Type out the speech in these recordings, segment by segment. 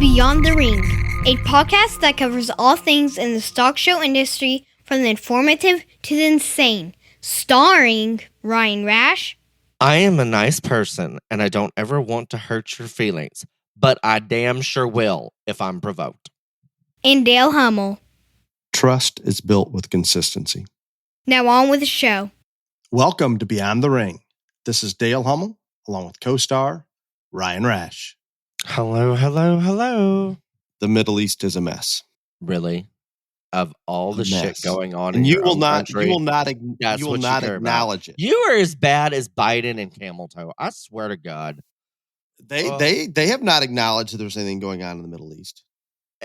Beyond the Ring, a podcast that covers all things in the stock show industry from the informative to the insane, starring Ryan Rash. I am a nice person and I don't ever want to hurt your feelings, but I damn sure will if I'm provoked. And Dale Hummel. Trust is built with consistency. Now on with the show. Welcome to Beyond the Ring. This is Dale Hummel, along with co-star Ryan Rash. Hello, hello, hello. The Middle East is a mess. Really? Of all the shit going on in and your own country, you will not acknowledge it. You are as bad as Biden and Camel Toe. I swear to God. They have not acknowledged that there's anything going on in the Middle East.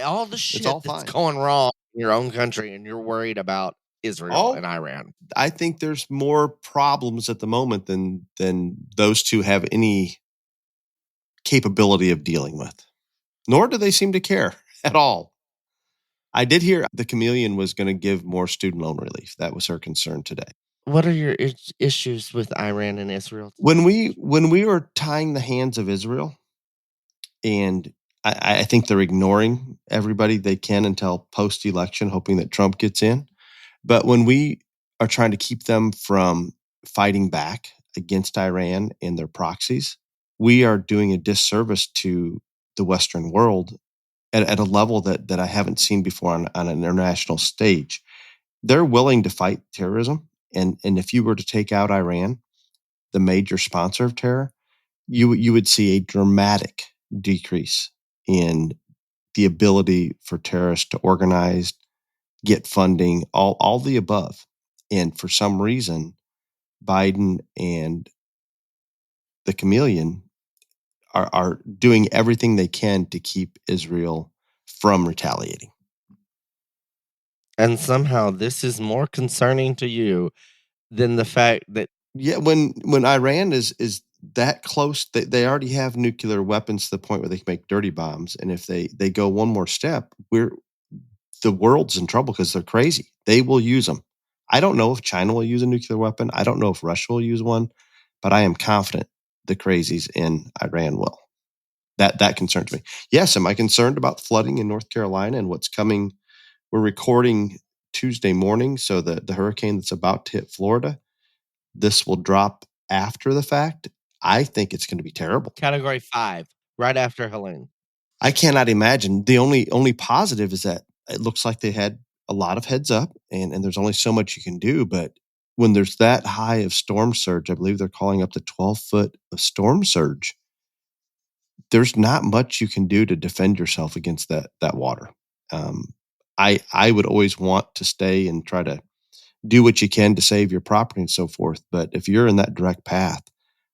All the shit that's going wrong in your own country, and you're worried about Israel and Iran. I think there's more problems at the moment than those two have any capability of dealing with. Nor do they seem to care at all. I did hear the Chameleon was going to give more student loan relief. That was her concern today. What are your issues with Iran and Israel? When we were tying the hands of Israel, and I think they're ignoring everybody they can until post-election, hoping that Trump gets in. But when we are trying to keep them from fighting back against Iran and their proxies, we are doing a disservice to the Western world at a level that I haven't seen before on an international stage. They're willing to fight terrorism. And if you were to take out Iran, the major sponsor of terror, you would see a dramatic decrease in the ability for terrorists to organize, get funding, all the above. And for some reason, Biden and the Chameleon are doing everything they can to keep Israel from retaliating. And somehow this is more concerning to you than the fact that... Yeah, when Iran is that close, they already have nuclear weapons to the point where they can make dirty bombs. And if they go one more step, the world's in trouble because they're crazy. They will use them. I don't know if China will use a nuclear weapon. I don't know if Russia will use one, but I am confident the crazies in Iran will. That concerns me. Yes, am I concerned about flooding in North Carolina and what's coming? We're recording Tuesday morning, so the hurricane that's about to hit Florida, this will drop after the fact. I think it's going to be terrible. Category 5, right after Helene. I cannot imagine. The only positive is that it looks like they had a lot of heads up, and there's only so much you can do. But when there's that high of storm surge, I believe they're calling up to 12 foot of storm surge, there's not much you can do to defend yourself against that water. I would always want to stay and try to do what you can to save your property and so forth. But if you're in that direct path,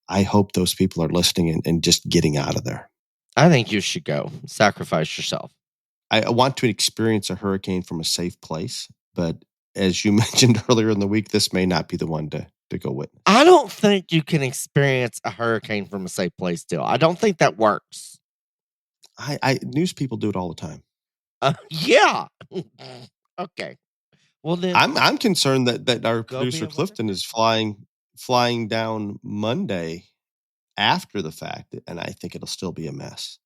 I hope those people are listening and just getting out of there. I think you should go. Sacrifice yourself. I want to experience a hurricane from a safe place. But as you mentioned earlier in the week, this may not be the one to go witness. I don't think you can experience a hurricane from a safe place still. I don't think that works. News people do it all the time. Yeah. Okay. Well, then I'm concerned that our producer Clifton is flying down Monday after the fact, and I think it'll still be a mess.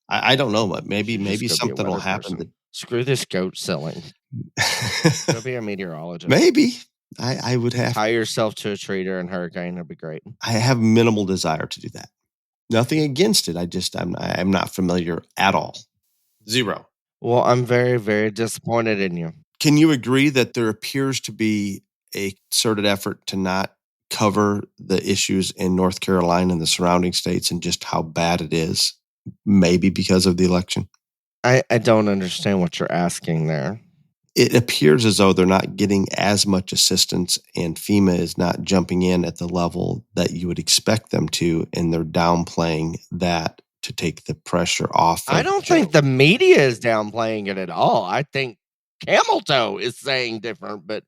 I don't know, but maybe something will happen. Screw this goat selling. Go be a meteorologist. Maybe I would have tie yourself to a tree during hurricane. That'd be great. I have minimal desire to do that. Nothing against it. I'm not familiar at all. Zero. Well, I'm very, very disappointed in you. Can you agree that there appears to be a concerted effort to not cover the issues in North Carolina and the surrounding states and just how bad it is, maybe because of the election? I don't understand what you're asking there. It appears as though they're not getting as much assistance, and FEMA is not jumping in at the level that you would expect them to, and they're downplaying that to take the pressure off. I don't think the media is downplaying it at all. I think Camel Toe is saying different, but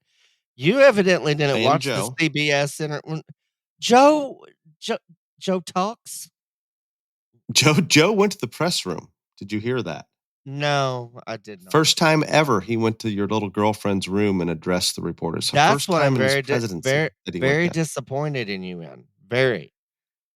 you evidently didn't watch the CBS interview. Joe talks. Joe went to the press room. Did you hear that? No, I did not. First time ever he went to your little girlfriend's room and addressed the reporters. So that's what I'm very disappointed in you in. Very.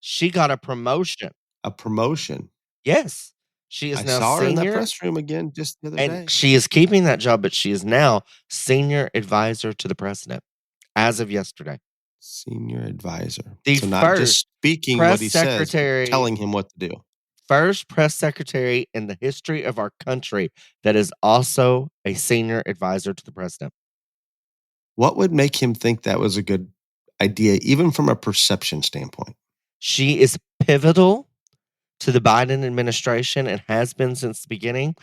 She got a promotion. A promotion? Yes. She is I now saw her in that senior, press room again just the other and day. she is keeping that job, but she is now senior advisor to the president as of yesterday. Senior advisor. The So not just first speaking what press he says, but secretary, telling him what to do. first press secretary in the history of our country that is also a senior advisor to the president. What would make him think that was a good idea, even from a perception standpoint? She is pivotal to the Biden administration and has been since the beginning.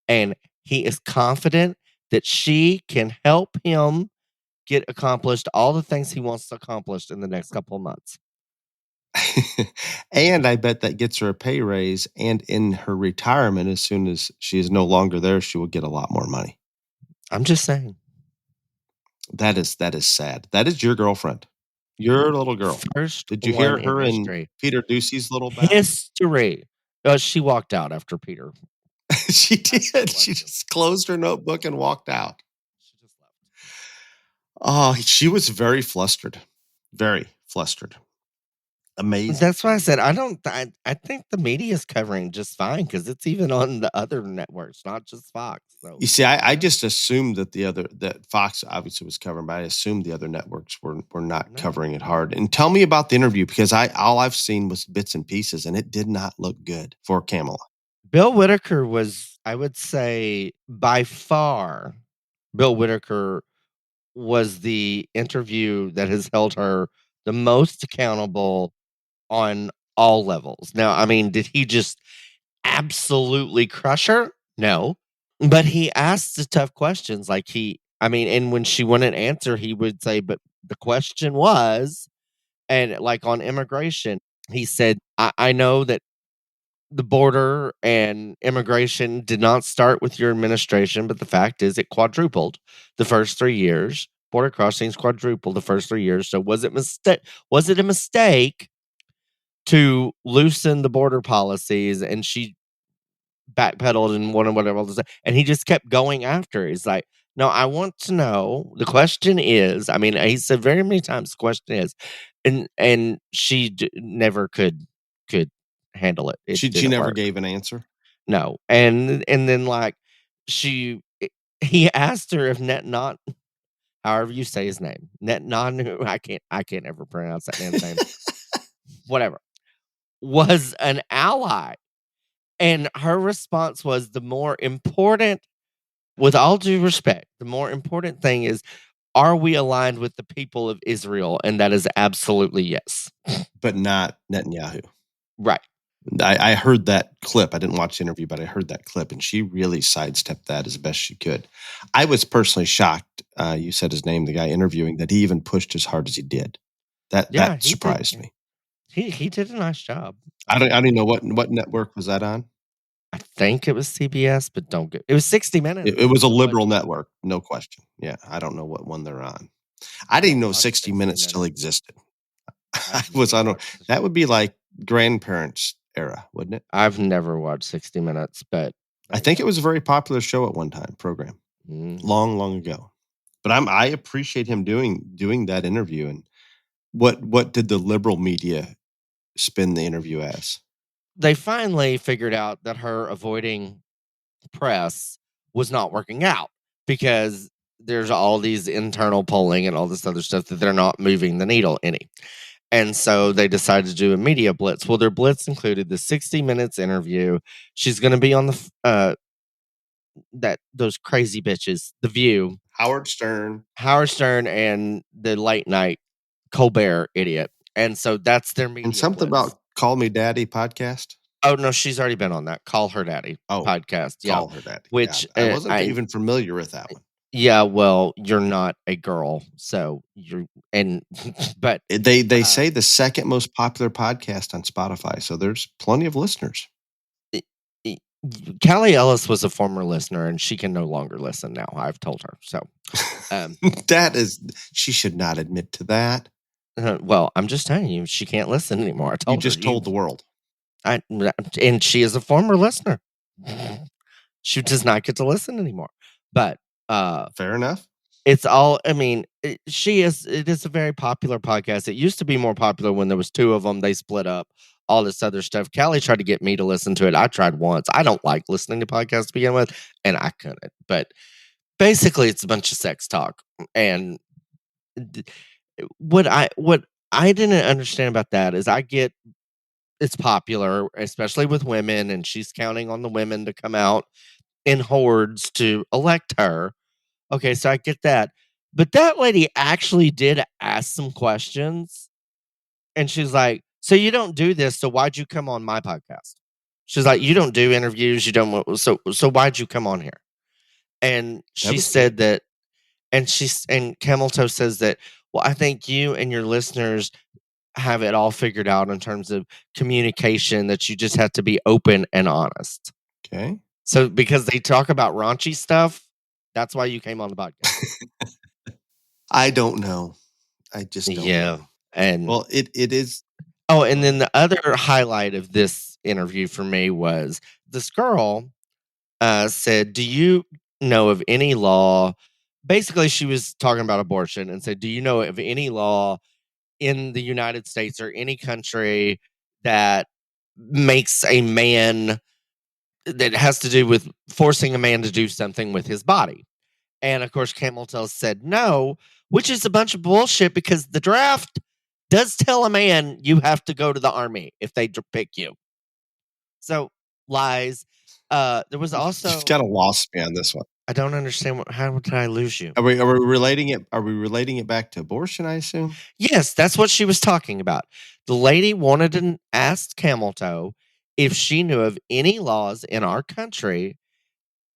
And he is confident that she can help him get accomplished all the things he wants to accomplish in the next couple of months. And I bet that gets her a pay raise. And in her retirement, as soon as she is no longer there, she will get a lot more money. I'm just saying. That is sad. That is your girlfriend. Your little girl. First Did you hear one her in in history. Peter Ducey's little bout? History. She walked out after Peter. She did. She just closed her notebook and walked out. She just left. Oh, she was very flustered. Very flustered. Amazing. That's why I said I think the media is covering just fine because it's even on the other networks, not just Fox. So. You see, I just assumed that Fox obviously was covering, but I assumed the other networks were not covering it hard. And tell me about the interview, because all I've seen was bits and pieces, and it did not look good for Kamala. Bill Whitaker was, I would say, by far, Bill Whitaker was the interview that has held her the most accountable on all levels. Now, I mean, did he just absolutely crush her? No. But he asked the tough questions. And when she wouldn't answer, he would say, but the question was, and like on immigration, he said, I know that the border and immigration did not start with your administration, but the fact is it quadrupled the first 3 years. Border crossings quadrupled the first 3 years. So was it a mistake to loosen the border policies? And she backpedaled and whatever. And he just kept going after. He's like, no, I want to know. The question is, I mean, he said very many times the question is, and she never could handle it. She never gave an answer. No. And then he asked her if Netanyahu, however you say his name, Netanyahu, I can't ever pronounce that man's name. Whatever, was an ally. And her response was, the more important, with all due respect, the more important thing is, are we aligned with the people of Israel? And that is absolutely yes. But not Netanyahu. Right. I heard that clip. I didn't watch the interview, but I heard that clip, and she really sidestepped that as best she could. I was personally shocked. You said his name, the guy interviewing, that he even pushed as hard as he did. That surprised me. He did a nice job. I don't know what network was that on. I think it was CBS, but it was 60 Minutes. It was a liberal network, no question. Yeah, I don't know what one they're on. I didn't know 60 Minutes still existed. That would be like grandparents' era, wouldn't it? I've never watched 60 Minutes, but I think it was a very popular show at one time, program, long ago. But I appreciate him doing that interview. And what did the liberal media spin the interview as? They finally figured out that her avoiding press was not working out, because there's all these internal polling and all this other stuff that they're not moving the needle any. And so they decided to do a media blitz. Well, their blitz included the 60 Minutes interview. She's going to be on those crazy bitches, The View, Howard Stern, and the late night Colbert idiot. And so that's their media. And something blitz. About Call Me Daddy podcast. Oh no, she's already been on that Call Her Daddy podcast. Yeah, Call Her Daddy. Which I wasn't even familiar with that one. Yeah, well, you're not a girl, so but they say the second most popular podcast on Spotify, so there's plenty of listeners. Callie Ellis was a former listener, and she can no longer listen now. I've told her so. She should not admit to that. Well, I'm just telling you, she can't listen anymore. I told you just told the world. And she is a former listener. She does not get to listen anymore. But fair enough. It's all. I mean, it is a very popular podcast. It used to be more popular when there was two of them. They split up. all this other stuff. Callie tried to get me to listen to it. I tried once. I don't like listening to podcasts to begin with, and I couldn't. But basically, it's a bunch of sex talk. And what I didn't understand about that is I get it's popular, especially with women, and she's counting on the women to come out in hordes to elect her. Okay, so I get that. But that lady actually did ask some questions. And she's like, so you don't do this, so why'd you come on my podcast? She's like, you don't do interviews, you don't so why'd you come on here? And she said that, and Camel Toe says that, well, I think you and your listeners have it all figured out in terms of communication, that you just have to be open and honest. Okay. So because they talk about raunchy stuff, that's why you came on the podcast. I don't know. I just don't know. And well, it is. Oh, and then the other highlight of this interview for me was this girl said, do you know of any law? Basically, she was talking about abortion and said, do you know of any law in the United States or any country that makes a man, that has to do with forcing a man to do something with his body? And of course, Camel Toe said no, which is a bunch of bullshit, because the draft does tell a man you have to go to the army if they pick you. So lies. There was also. You've got a lost me on this one. I don't understand how did I lose you? Are we relating it? Are we relating it back to abortion? I assume. Yes, that's what she was talking about. The lady wanted to ask Camel Toe if she knew of any laws in our country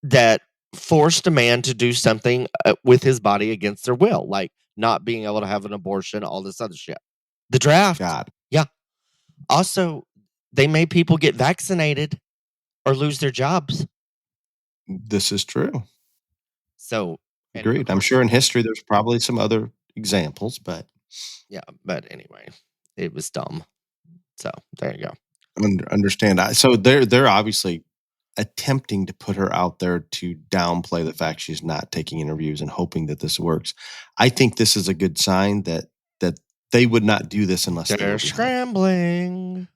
that forced a man to do something with his body against their will, like not being able to have an abortion, all this other shit. The draft. God. Yeah. Also, they made people get vaccinated or lose their jobs. This is true. So, agreed. I'm sure in history there's probably some other examples, but yeah. But anyway, it was dumb. So there you go. Understand. So they're obviously attempting to put her out there to downplay the fact she's not taking interviews and hoping that this works. I think this is a good sign that they would not do this unless they're scrambling.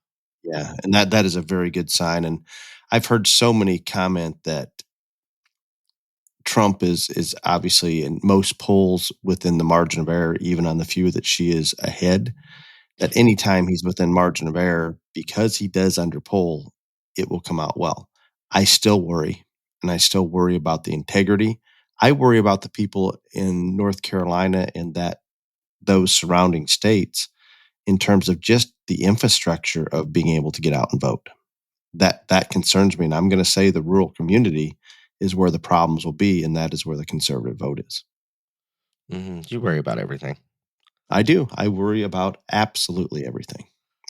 Yeah, and that is a very good sign. And I've heard so many comment that Trump is obviously in most polls within the margin of error, even on the few that she is ahead. That anytime he's within margin of error, because he does underpoll, it will come out well. I still worry, and I still worry about the integrity. I worry about the people in North Carolina and those surrounding states in terms of just the infrastructure of being able to get out and vote. That concerns me, and I'm going to say the rural community is where the problems will be, and that is where the conservative vote is. Mm-hmm. You worry about everything. I do. I worry about absolutely everything.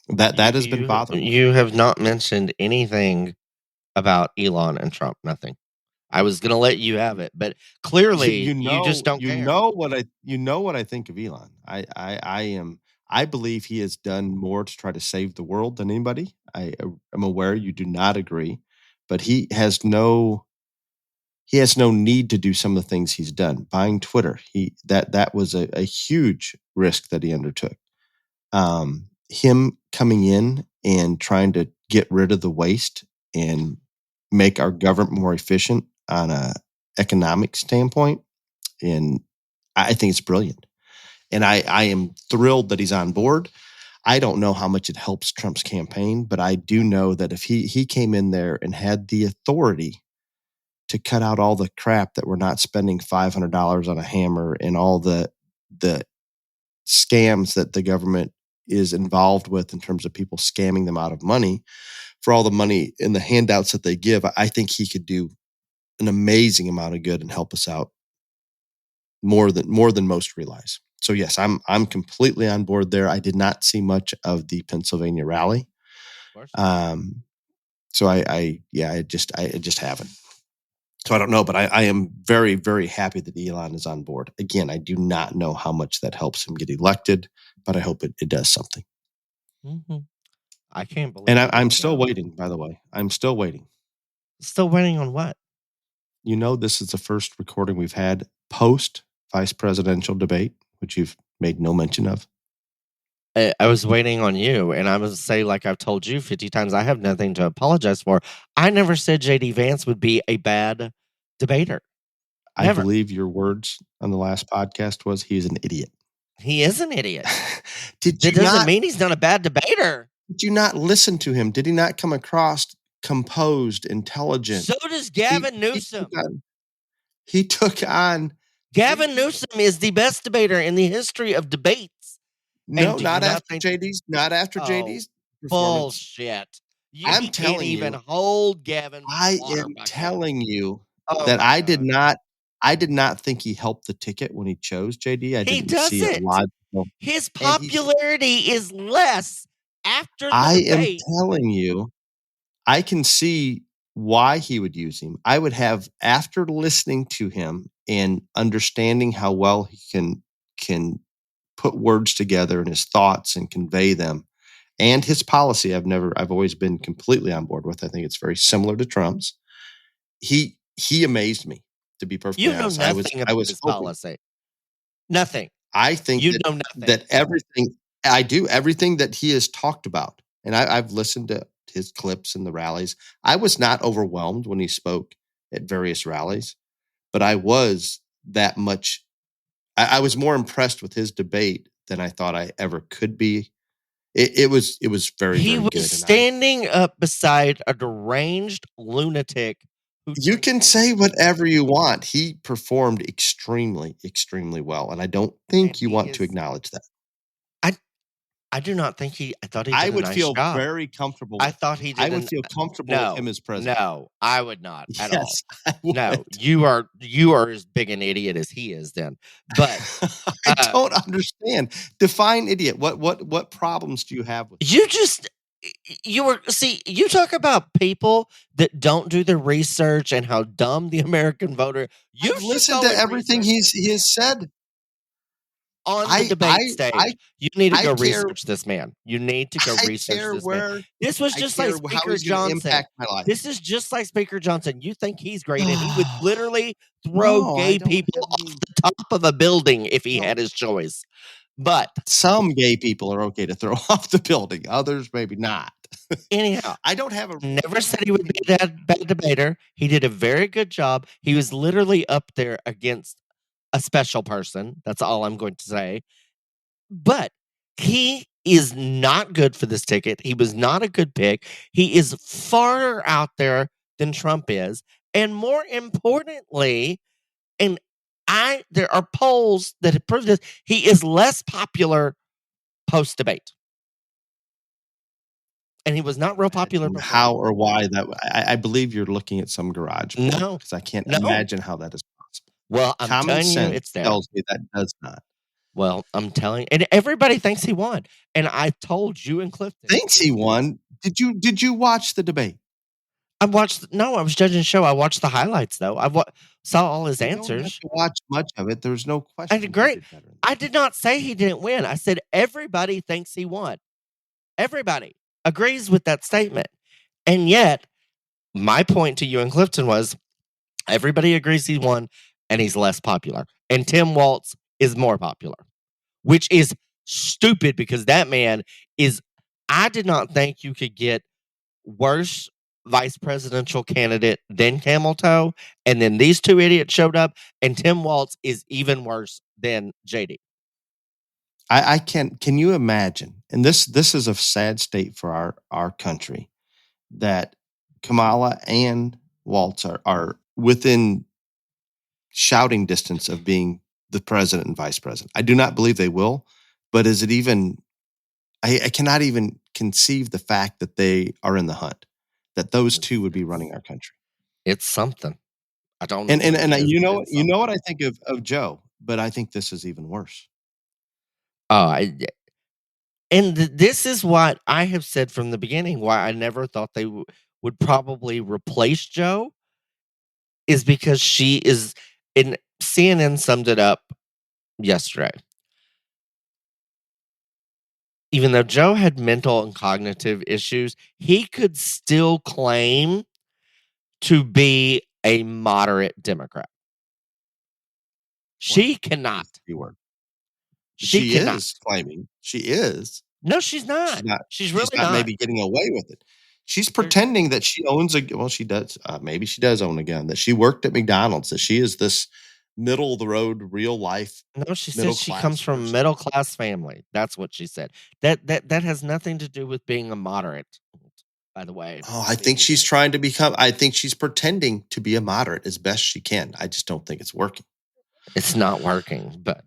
That has been bothering me. You have not mentioned anything about Elon and Trump. Nothing. I was going to let you have it, but clearly you just don't care. You know what I think of Elon. I believe he has done more to try to save the world than anybody. I am aware you do not agree, but he has no need to do some of the things he's done. Buying Twitter, that was a huge risk that he undertook. Him coming in and trying to get rid of the waste and make our government more efficient on a economic standpoint, and I think it's brilliant. And I am thrilled that he's on board. I don't know how much it helps Trump's campaign, but I do know that if he came in there and had the authority to cut out all the crap that we're not spending $500 on a hammer and all the scams that the government is involved with in terms of people scamming them out of money for all the money and the handouts that they give, I think he could do an amazing amount of good and help us out more than most realize. So yes, I'm completely on board there. I did not see much of the Pennsylvania rally. So I just haven't. So I don't know, but I am very, very happy that Elon is on board. Again, I do not know how much that helps him get elected, but I hope it does something. Mm-hmm. I can't believe. And I'm still waiting, by the way. I'm still waiting. Still waiting on what? You know, this is the first recording we've had post vice presidential debate, which you've made no mention of. I was waiting on you, and I would say, like I've told you 50 times, I have nothing to apologize for. I never said JD Vance would be a bad debater. I believe your words on the last podcast was he's an idiot. He is an idiot. That doesn't mean he's not a bad debater. Did you not listen to him? Did he not come across composed, intelligent? So does Gavin Newsom. He took on. Gavin Newsom is the best debater in the history of debates. No, not after JD's. Not after JD's. Bullshit. I'm telling you, even hold Gavin. I am telling you that I did not. I did not think he helped the ticket when he chose JD. I didn't see it logical. His popularity is less after the debate. Am telling you, I can see why he would use him. I would have, after listening to him and understanding how well he can put words together and his thoughts and convey them, and his policy, I've always been completely on board with. I think it's very similar to Trump's. He amazed me, to be perfectly honest. You know nothing about his policy. Nothing. I think know nothing. That everything that he has talked about, and I've listened to his clips in the rallies. I was not overwhelmed when he spoke at various rallies, but I was that much. I was more impressed with his debate than I thought I ever could be. It was very, he very was good. Standing up beside a deranged lunatic. You can say whatever you want. He performed extremely, extremely well, and I don't think you want to acknowledge that. I do not think I thought he did I would a nice feel job. very comfortable. I thought he did. I would feel comfortable with him as president. No, I would not at all. No, you are as big an idiot as he is then. But I don't understand. Define idiot. What problems do you have with you talk about people that don't do the research and how dumb the American voter. You've listened to everything he has said. On the debate stage, you need to go research this man. You need to go research this man. This was just like Speaker Johnson. This is just like Speaker Johnson. You think he's great, and he would literally throw gay people off the top of a building if he had his choice. But some gay people are okay to throw off the building. Others maybe not. Anyhow, I don't have never said he would be a bad debater. He did a very good job. He was literally up there against a special person. That's all I'm going to say. But he is not good for this ticket. He was not a good pick. He is farther out there than Trump is. And more importantly, there are polls that have proved this, he is less popular post-debate. And he was not real popular before. How or why that? I believe you're looking at some garage. No, because I can't imagine how that is possible. Well, I'm telling you, it's there. Tells me that does not. Well, I'm telling, and everybody thinks he won. And I told you and Clifton. Thinks he won. Did you watch the debate? I was judging the show. I watched the highlights though. Saw all his answers. You don't have to watch much of it. There's no question. I did great. I did not say he didn't win. I said everybody thinks he won. Everybody agrees with that statement. And yet, my point to you and Clifton was everybody agrees he won and he's less popular. And Tim Walz is more popular, which is stupid because that man is, I did not think you could get worse vice presidential candidate than Camel Toe. And then these two idiots showed up and Tim Walz is even worse than JD. Can you imagine? And this is a sad state for our country that Kamala and Walz are within shouting distance of being the president and vice president. I do not believe they will, but is it even, I cannot even conceive the fact that they are in the hunt, that those two would be running our country. It's something. I don't know. And you know what I think of Joe, but I think this is even worse. And this is what I have said from the beginning, why I never thought they would probably replace Joe, is because she is, and CNN summed it up yesterday. Even though Joe had mental and cognitive issues, he could still claim to be a moderate Democrat. She cannot. She is claiming. She is. No, she's not. She's really not. Maybe getting away with it. She's pretending that she owns she does. Maybe she does own a gun, that she worked at McDonald's, that she is this middle of the road, real life. No, she said she comes from a middle class family. That's what she said. That has nothing to do with being a moderate, by the way. Oh, I think she's trying to become, I think she's pretending to be a moderate as best she can. I just don't think it's working. It's not working, but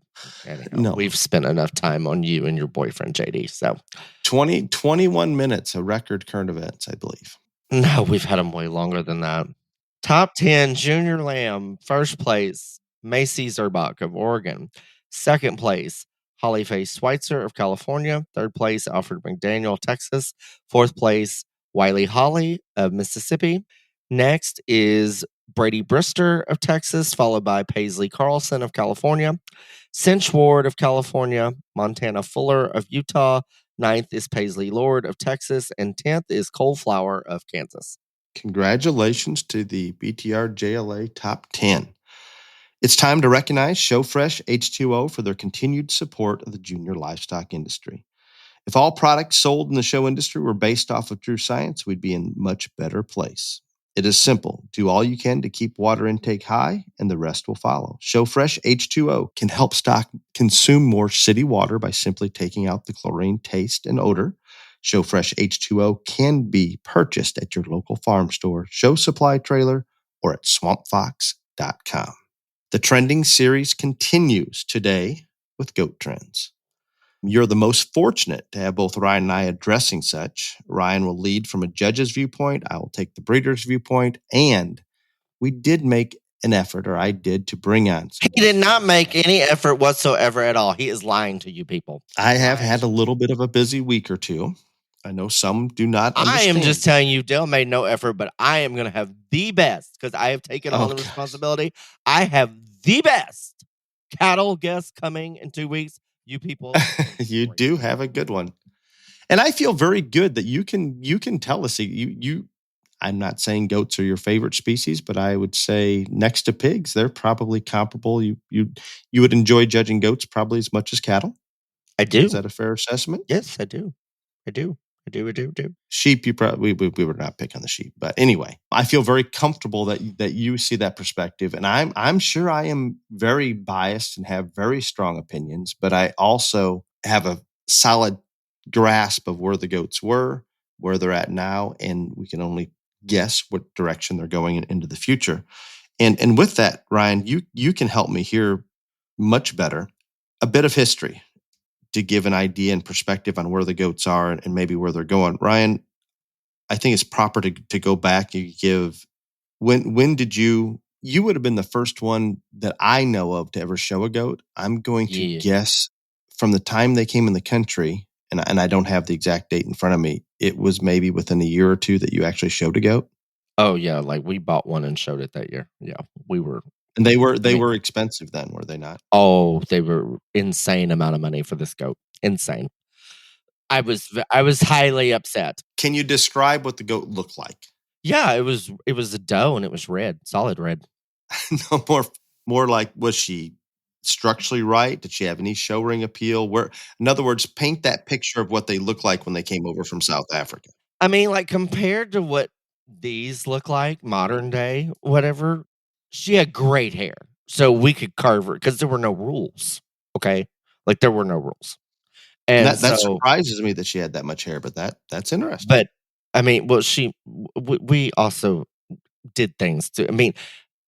anyhow, we've spent enough time on you and your boyfriend, JD. So 21 minutes, a record current events, I believe. No, we've had them way longer than that. Top 10, Junior Lamb. First place, Macy Zerbach of Oregon. Second place, Holly Faye Schweitzer of California. Third place, Alfred McDaniel, Texas. Fourth place, Wiley Holly of Mississippi. Next is Brady Brister of Texas, followed by Paisley Carlson of California. Cinch Ward of California. Montana Fuller of Utah. Ninth is Paisley Lord of Texas. And 10th is Cole Flower of Kansas. Congratulations to the BTR JLA Top 10. It's time to recognize ShowFresh H2O for their continued support of the junior livestock industry. If all products sold in the show industry were based off of true science, we'd be in a much better place. It is simple. Do all you can to keep water intake high, and the rest will follow. ShowFresh H2O can help stock consume more city water by simply taking out the chlorine taste and odor. ShowFresh H2O can be purchased at your local farm store, show supply trailer, or at swampfox.com. The trending series continues today with goat trends. You're the most fortunate to have both Ryan and I addressing such. Ryan will lead from a judge's viewpoint. I will take the breeder's viewpoint. And we did make an effort, or I did, to bring on. He did not make any effort whatsoever at all. He is lying to you people. I have had a little bit of a busy week or two. I know some do not understand. I am just telling you, Dale made no effort, but I am going to have the best, because I have taken all the responsibility. I have the best cattle guest coming in 2 weeks. You people, you do have a good one, and I feel very good that you can tell us. I'm not saying goats are your favorite species, but I would say next to pigs, they're probably comparable. You would enjoy judging goats probably as much as cattle. I do. Is that a fair assessment? Yes, I do. I do. Sheep, you probably we were not picking the sheep, but anyway, I feel very comfortable that you see that perspective, and I'm sure I am very biased and have very strong opinions, but I also have a solid grasp of where the goats were, where they're at now, and we can only guess what direction they're going into the future. And with that, Ryan, you can help me here much better. A bit of history to give an idea and perspective on where the goats are and maybe where they're going. Ryan, I think it's proper to go back and give, when did you would have been the first one that I know of to ever show a goat. I'm going to guess from the time they came in the country, and I don't have the exact date in front of me, it was maybe within a year or two that you actually showed a goat. Oh yeah, like we bought one and showed it that year. Yeah, we were. And they were expensive then, were they not? Oh, they were insane amount of money for this goat. Insane. I was highly upset. Can you describe what the goat looked like? Yeah, it was a doe and it was red, solid red. No, more like, was she structurally right? Did she have any show ring appeal? In other words, paint that picture of what they look like when they came over from South Africa. I mean, like compared to what these look like, modern day, whatever. She had great hair, so we could carve her because there were no rules. Okay, like there were no rules, and that surprises me that she had that much hair. But that's interesting. But I mean, well, we also did things too. I mean,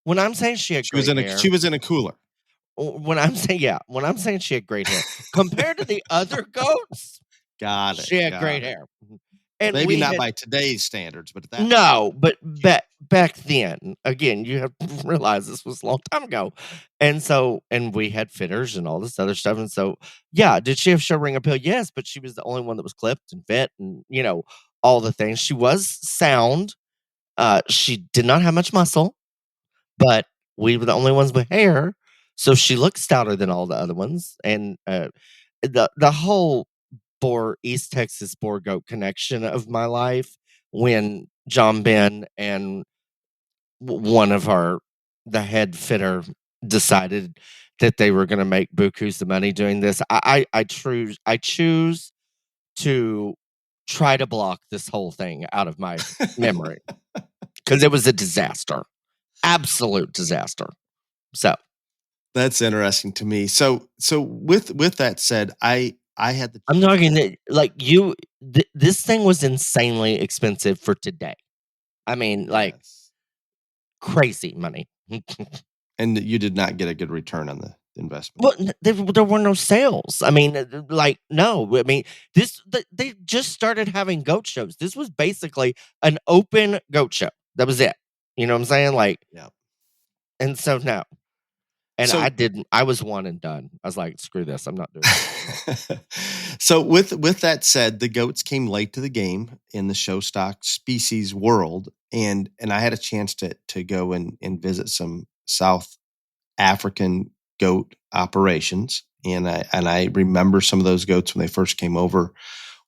when I'm saying she had great hair, she was in a cooler. When I'm saying she had great hair compared to the other goats, got it. She had great hair. And maybe not by today's standards, but but back then, again, you have to realize this was a long time ago. And we had fitters and all this other stuff. And so, yeah, did she have show ring appeal? Yes, but she was the only one that was clipped and fit and, all the things. She was sound. She did not have much muscle, but we were the only ones with hair. So she looked stouter than all the other ones. And the whole East Texas boar goat connection of my life, when John Ben and one of the head fitter decided that they were going to make bukus the money doing this. I choose to try to block this whole thing out of my memory because it was a disaster, absolute disaster. So that's interesting to me. So with that said, I had the. I'm talking like this thing was insanely expensive for today. I mean, like crazy money. And you did not get a good return on the investment. Well, there were no sales. I mean, like, no. I mean, they just started having goat shows. This was basically an open goat show. That was it. You know what I'm saying? Like, yeah. And so no. And so, I was one and done. I was like, screw this. I'm not doing it. So with that said, the goats came late to the game in the show stock species world. And I had a chance to go and visit some South African goat operations. And I remember some of those goats when they first came over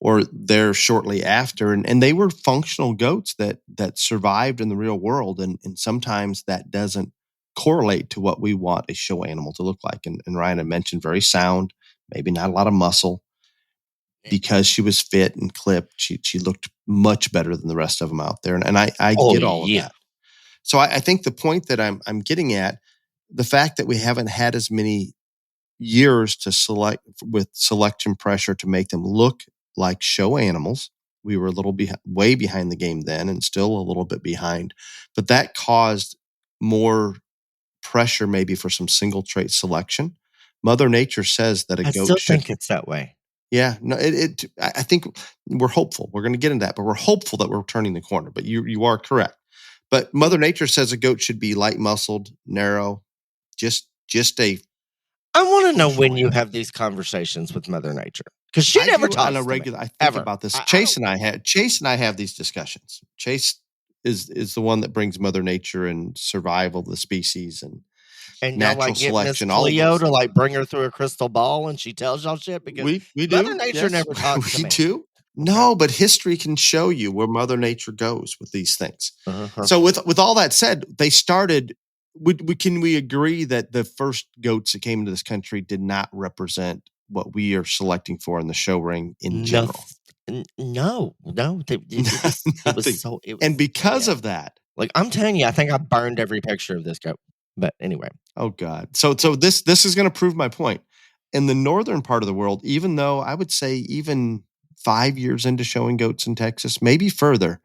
or there shortly after. And they were functional goats that survived in the real world. And sometimes that doesn't correlate to what we want a show animal to look like. And Ryan had mentioned very sound, maybe not a lot of muscle. Because she was fit and clipped, she looked much better than the rest of them out there. And I get all of that. So I think the point that I'm getting at, the fact that we haven't had as many years to select with selection pressure to make them look like show animals. We were a little way behind the game then and still a little bit behind. But that caused more pressure maybe for some single trait selection. Mother Nature says that I still think it's that way. Yeah, no, I think we're hopeful. We're going to get into that, but we're hopeful that we're turning the corner. But you are correct. But Mother Nature says a goat should be light muscled, narrow, just a. I want to know when you have these conversations with Mother Nature because she never talks on a regular. To me, I think about this. Chase and I have these discussions. Chase is the one that brings Mother Nature and survival of the species and natural selection. All Cleo to like bring her through a crystal ball and she tells y'all shit because we do. Mother Nature never talks to me. We do. No, but history can show you where Mother Nature goes with these things. Uh-huh. So with all that said, they started. Can we agree that the first goats that came into this country did not represent what we are selecting for in the show ring in general? No. It was so. And because of that, like I'm telling you, I think I burned every picture of this goat. But anyway. Oh God. So this is going to prove my point. In the northern part of the world, even though I would say even 5 years into showing goats in Texas, maybe further,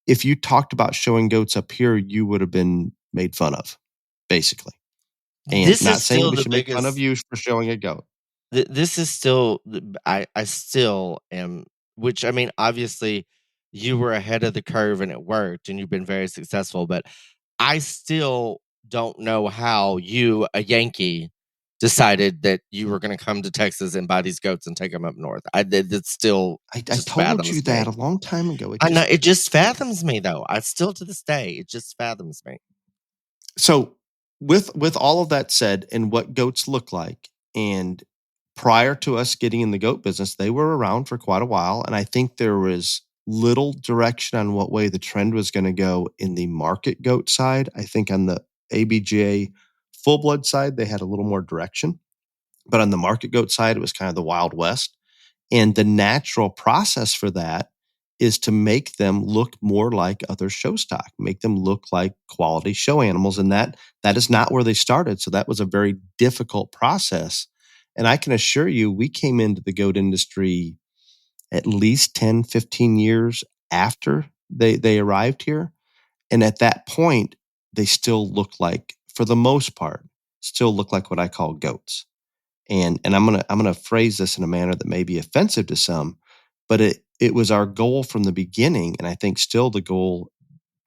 if you talked about showing goats up here, you would have been made fun of, basically. And this not saying we should make fun of you for showing a goat. This is still, I still am, which I mean, obviously you were ahead of the curve and it worked and you've been very successful, but I still don't know how you, a Yankee, decided that you were going to come to Texas and buy these goats and take them up north. It's still. I told you that a long time ago. I know it just fathoms me though. I still to this day it just fathoms me. So with all of that said, and what goats look like, and prior to us getting in the goat business, they were around for quite a while, and I think there was little direction on what way the trend was going to go in the market goat side. I think on the ABGA full blood side, they had a little more direction. But on the market goat side, it was kind of the Wild West. And the natural process for that is to make them look more like other show stock, make them look like quality show animals. And that is not where they started. So that was a very difficult process. And I can assure you, we came into the goat industry at least 10, 15 years after they arrived here. And at that point, they still look like, for the most part, still look like what I call goats. And I'm gonna phrase this in a manner that may be offensive to some, but it was our goal from the beginning, and I think still the goal,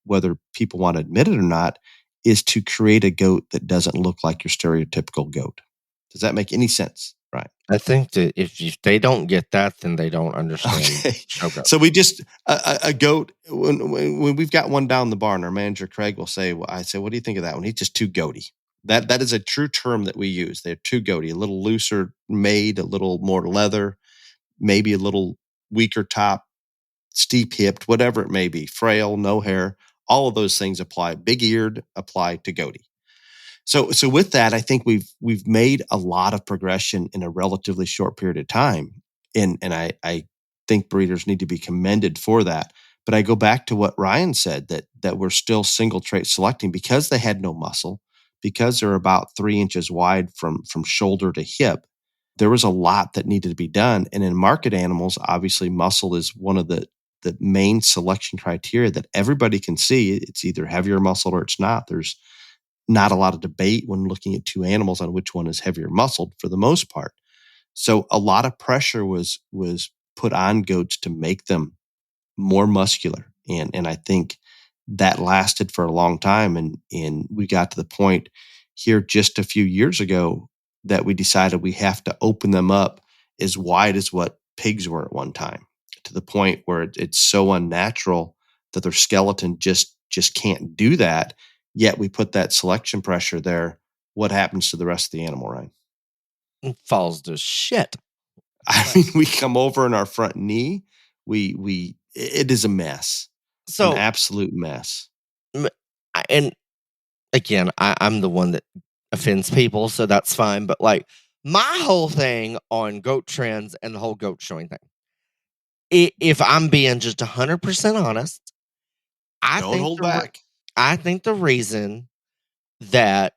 whether people want to admit it or not, is to create a goat that doesn't look like your stereotypical goat. Does that make any sense? Right. I think that if they don't get that, then they don't understand. Okay. So we just a goat when we've got one down the barn, our manager Craig will say, "I say, what do you think of that one? He's just too goaty." That is a true term that we use. They're too goaty, a little looser made, a little more leather, maybe a little weaker top, steep hipped, whatever it may be, frail, no hair. All of those things apply. Big eared apply to goaty. So with that, I think we've made a lot of progression in a relatively short period of time. And I think breeders need to be commended for that. But I go back to what Ryan said, that we're still single trait selecting because they had no muscle, because they're about 3 inches wide from shoulder to hip. There was a lot that needed to be done. And in market animals, obviously muscle is one of the main selection criteria that everybody can see. It's either heavier muscled or it's not. There's not a lot of debate when looking at two animals on which one is heavier muscled for the most part. So a lot of pressure was put on goats to make them more muscular. And I think that lasted for a long time. And we got to the point here just a few years ago that we decided we have to open them up as wide as what pigs were at one time, to the point where it's so unnatural that their skeleton just can't do that. Yet we put that selection pressure there. What happens to the rest of the animal, Ryan? It falls to shit. I mean, we come over in our front knee. It is a mess. So an absolute mess. And again, I'm the one that offends people, so that's fine. But like my whole thing on goat trends and the whole goat showing thing, if I'm being just 100% honest, Don't hold back. I think the reason that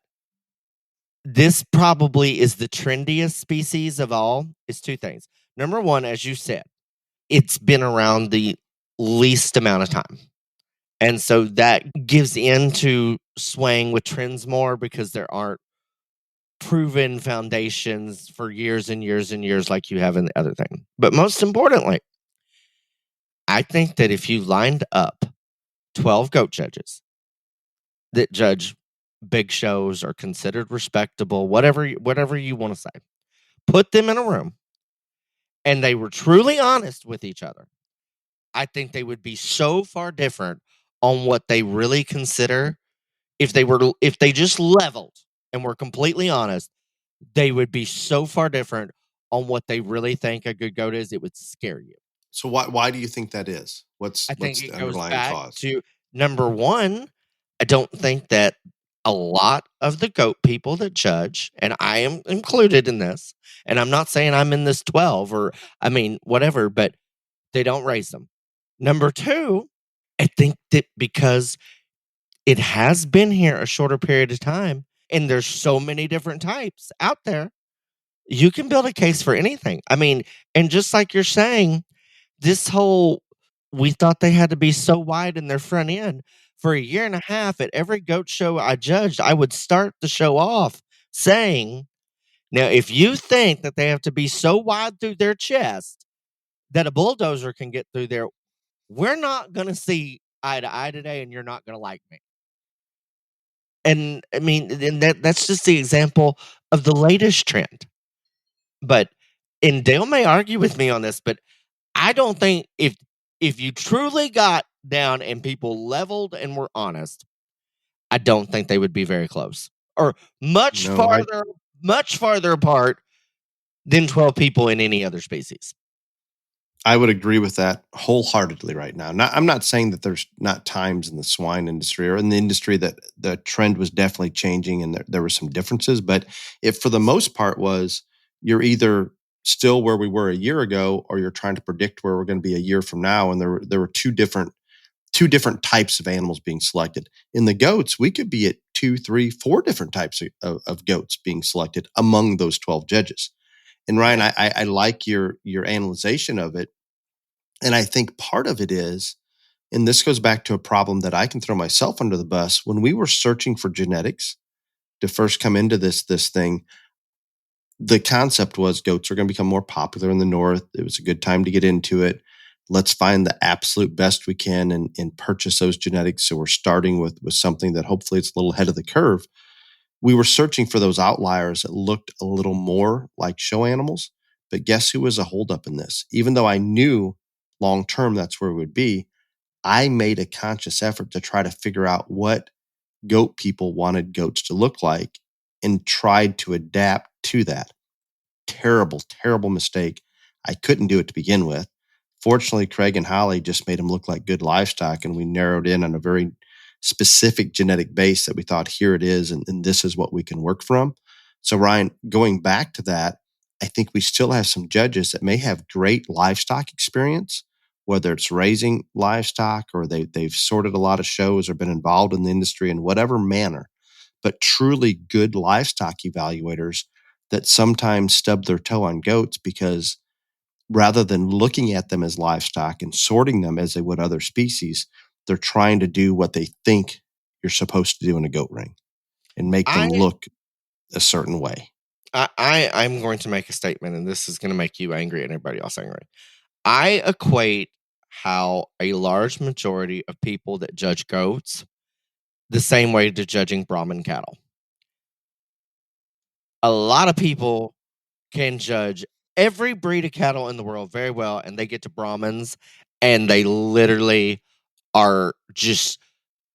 this probably is the trendiest species of all is two things. Number one, as you said, it's been around the least amount of time. And so that gives into swaying with trends more because there aren't proven foundations for years and years and years like you have in the other thing. But most importantly, I think that if you lined up 12 goat judges that judge big shows or considered respectable, whatever you want to say, put them in a room and they were truly honest with each other, I think they would be so far different on what they really consider. If they just leveled and were completely honest, they would be so far different on what they really think a good goat is. It would scare you. So why do you think that is? I think it goes back to number one. I don't think that a lot of the goat people that judge, and I am included in this, and I'm not saying I'm in this 12 or whatever, but they don't raise them. Number two, I think that because it has been here a shorter period of time and there's so many different types out there, you can build a case for anything. And just like you're saying, we thought they had to be so wide in their front end. For a year and a half, at every goat show I judged, I would start the show off saying, now, if you think that they have to be so wide through their chest that a bulldozer can get through there, we're not going to see eye to eye today, and you're not going to like me. And that's just the example of the latest trend. And Dale may argue with me on this, but I don't think if you truly got down and people leveled and were honest, I don't think they would be very close or much farther apart than 12 people in any other species. I would agree with that wholeheartedly right now. I'm not saying that there's not times in the swine industry or in the industry that the trend was definitely changing and there were some differences, but if for the most part was you're either still where we were a year ago or you're trying to predict where we're going to be a year from now, and there were two different types of animals being selected. In the goats, we could be at 2, 3, 4 different types of goats being selected among those 12 judges. And Ryan, I like your analyzation of it. And I think part of it is, and this goes back to a problem that I can throw myself under the bus, when we were searching for genetics to first come into this thing, the concept was goats are going to become more popular in the north. It was a good time to get into it. Let's find the absolute best we can and purchase those genetics. So we're starting with something that hopefully it's a little ahead of the curve. We were searching for those outliers that looked a little more like show animals, but guess who was a holdup in this? Even though I knew long-term that's where we would be, I made a conscious effort to try to figure out what goat people wanted goats to look like and tried to adapt to that. Terrible, terrible mistake. I couldn't do it to begin with. Fortunately, Craig and Holly just made them look like good livestock, and we narrowed in on a very specific genetic base that we thought, here it is, and this is what we can work from. So Ryan, going back to that, I think we still have some judges that may have great livestock experience, whether it's raising livestock or they've sorted a lot of shows or been involved in the industry in whatever manner, but truly good livestock evaluators that sometimes stub their toe on goats because rather than looking at them as livestock and sorting them as they would other species, they're trying to do what they think you're supposed to do in a goat ring and make them look a certain way. I'm going to make a statement, and this is going to make you angry and everybody else angry. I equate how a large majority of people that judge goats the same way to judging Brahman cattle. A lot of people can judge every breed of cattle in the world very well, and they get to Brahmins, and they literally are just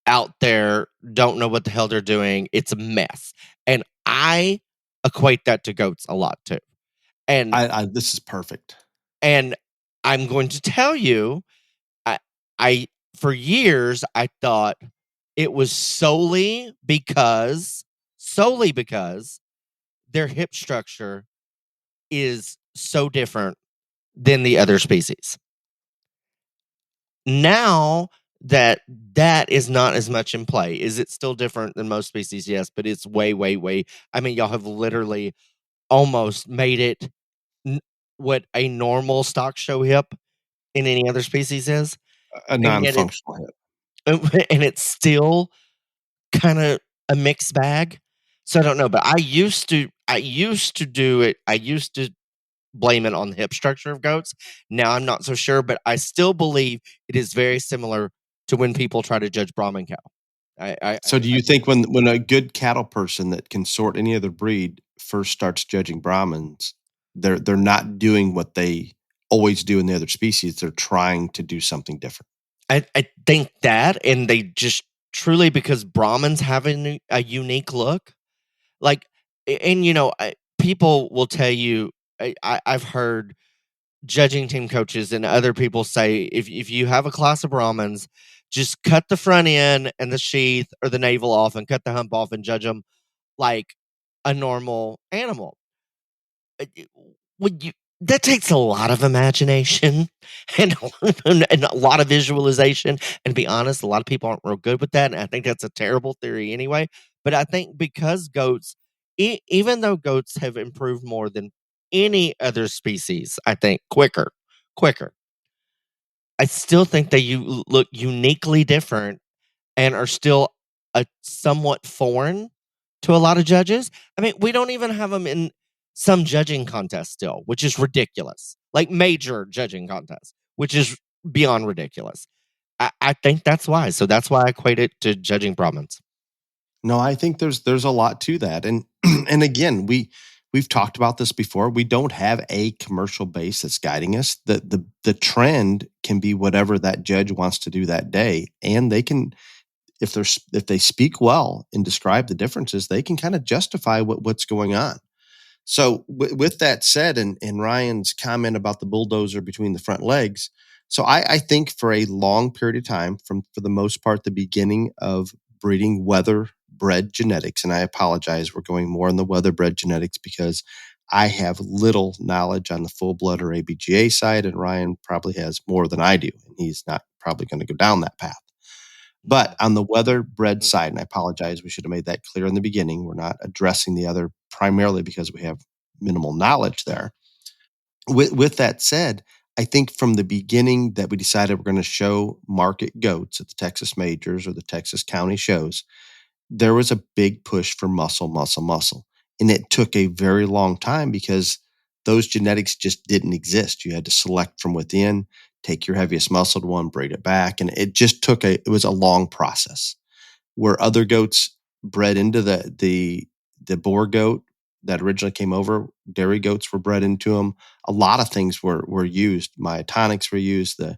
out there, don't know what the hell they're doing. It's a mess. And I equate that to goats a lot too. And this is perfect. And I'm going to tell you, I for years I thought it was solely because their hip structure is so different than the other species. Now that is not as much in play. Is it still different than most species? Yes, but it's way, way, way. I mean, y'all have literally almost made it what a normal stock show hip in any other species is. A non-functional hip. And it's still kind of a mixed bag. So I don't know, but I used to do it. I used to blame it on the hip structure of goats. Now I'm not so sure, but I still believe it is very similar to when people try to judge Brahman cattle. So do you think when a good cattle person that can sort any other breed first starts judging Brahmins, they're not doing what they always do in the other species? They're trying to do something different. I think that, and they just truly, because Brahmins have a unique look. Like, and people will tell you, I've heard judging team coaches and other people say, if you have a class of Brahmins, just cut the front end and the sheath or the navel off and cut the hump off and judge them like a normal animal. That takes a lot of imagination and a lot of visualization. And to be honest, a lot of people aren't real good with that. And I think that's a terrible theory anyway. But I think because goats, even though goats have improved more than any other species, I think quicker, I still think they look uniquely different and are still somewhat foreign to a lot of judges. I mean, we don't even have them in some judging contests still, which is ridiculous. Like major judging contests, which is beyond ridiculous. I think that's why. So that's why I equate it to judging Brahmins. No, I think there's a lot to that. And and again, we've talked about this before. We don't have a commercial base that's guiding us. The trend can be whatever that judge wants to do that day. And they can, if they speak well and describe the differences, they can kind of justify what's going on. So with that said, and Ryan's comment about the bulldozer between the front legs, so I think for a long period of time, for the most part, the beginning of breeding weather-bred genetics, and I apologize, we're going more on the weather-bred genetics because I have little knowledge on the full-blood or ABGA side, and Ryan probably has more than I do, and he's not probably going to go down that path. But on the weather-bred side, and I apologize, we should have made that clear in the beginning, we're not addressing the other primarily because we have minimal knowledge there. With that said, I think from the beginning that we decided we're going to show market goats at the Texas Majors or the Texas County shows, there was a big push for muscle. And it took a very long time because those genetics just didn't exist. You had to select from within, take your heaviest muscled one, braid it back. And it just it was a long process. Where other goats bred into the boar goat that originally came over, dairy goats were bred into them. A lot of things were used. Myotonics were used. The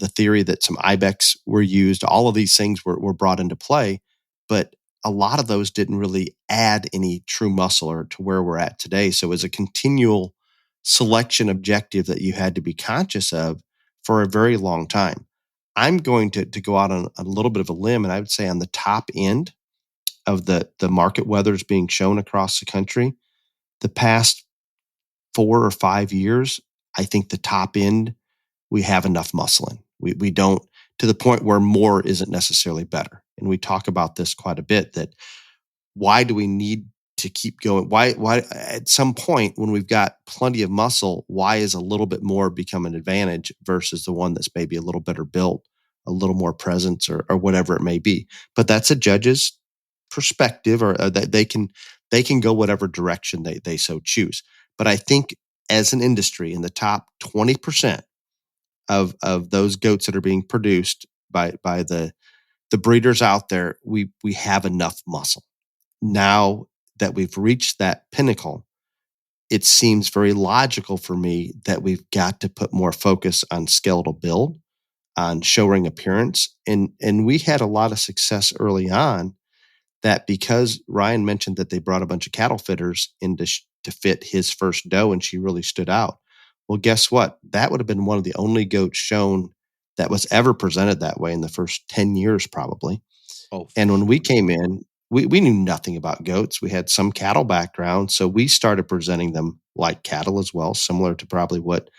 theory that some ibex were used. All of these things were brought into play, but a lot of those didn't really add any true muscle or to where we're at today. So it was a continual selection objective that you had to be conscious of for a very long time. I'm going to go out on a little bit of a limb, and I would say on the top end of the market weathers being shown across the country, the past 4 or 5 years, I think the top end, we have enough muscle in. We don't, to the point where more isn't necessarily better. And we talk about this quite a bit, that why do we need to keep going? Why at some point when we've got plenty of muscle, why is a little bit more become an advantage versus the one that's maybe a little better built, a little more presence, or whatever it may be? But that's a judge's perspective, or that they can go whatever direction they so choose. But I think as an industry, in the top 20% of those goats that are being produced by the breeders out there, we have enough muscle. Now that we've reached that pinnacle, it seems very logical for me that we've got to put more focus on skeletal build, on show ring appearance. And we had a lot of success early on, that because Ryan mentioned that they brought a bunch of cattle fitters in to fit his first doe, and she really stood out. Well, guess what? That would have been one of the only goats shown that was ever presented that way in the first 10 years, probably. Oh, and when we came in, we knew nothing about goats. We had some cattle background, so we started presenting them like cattle as well, similar to probably what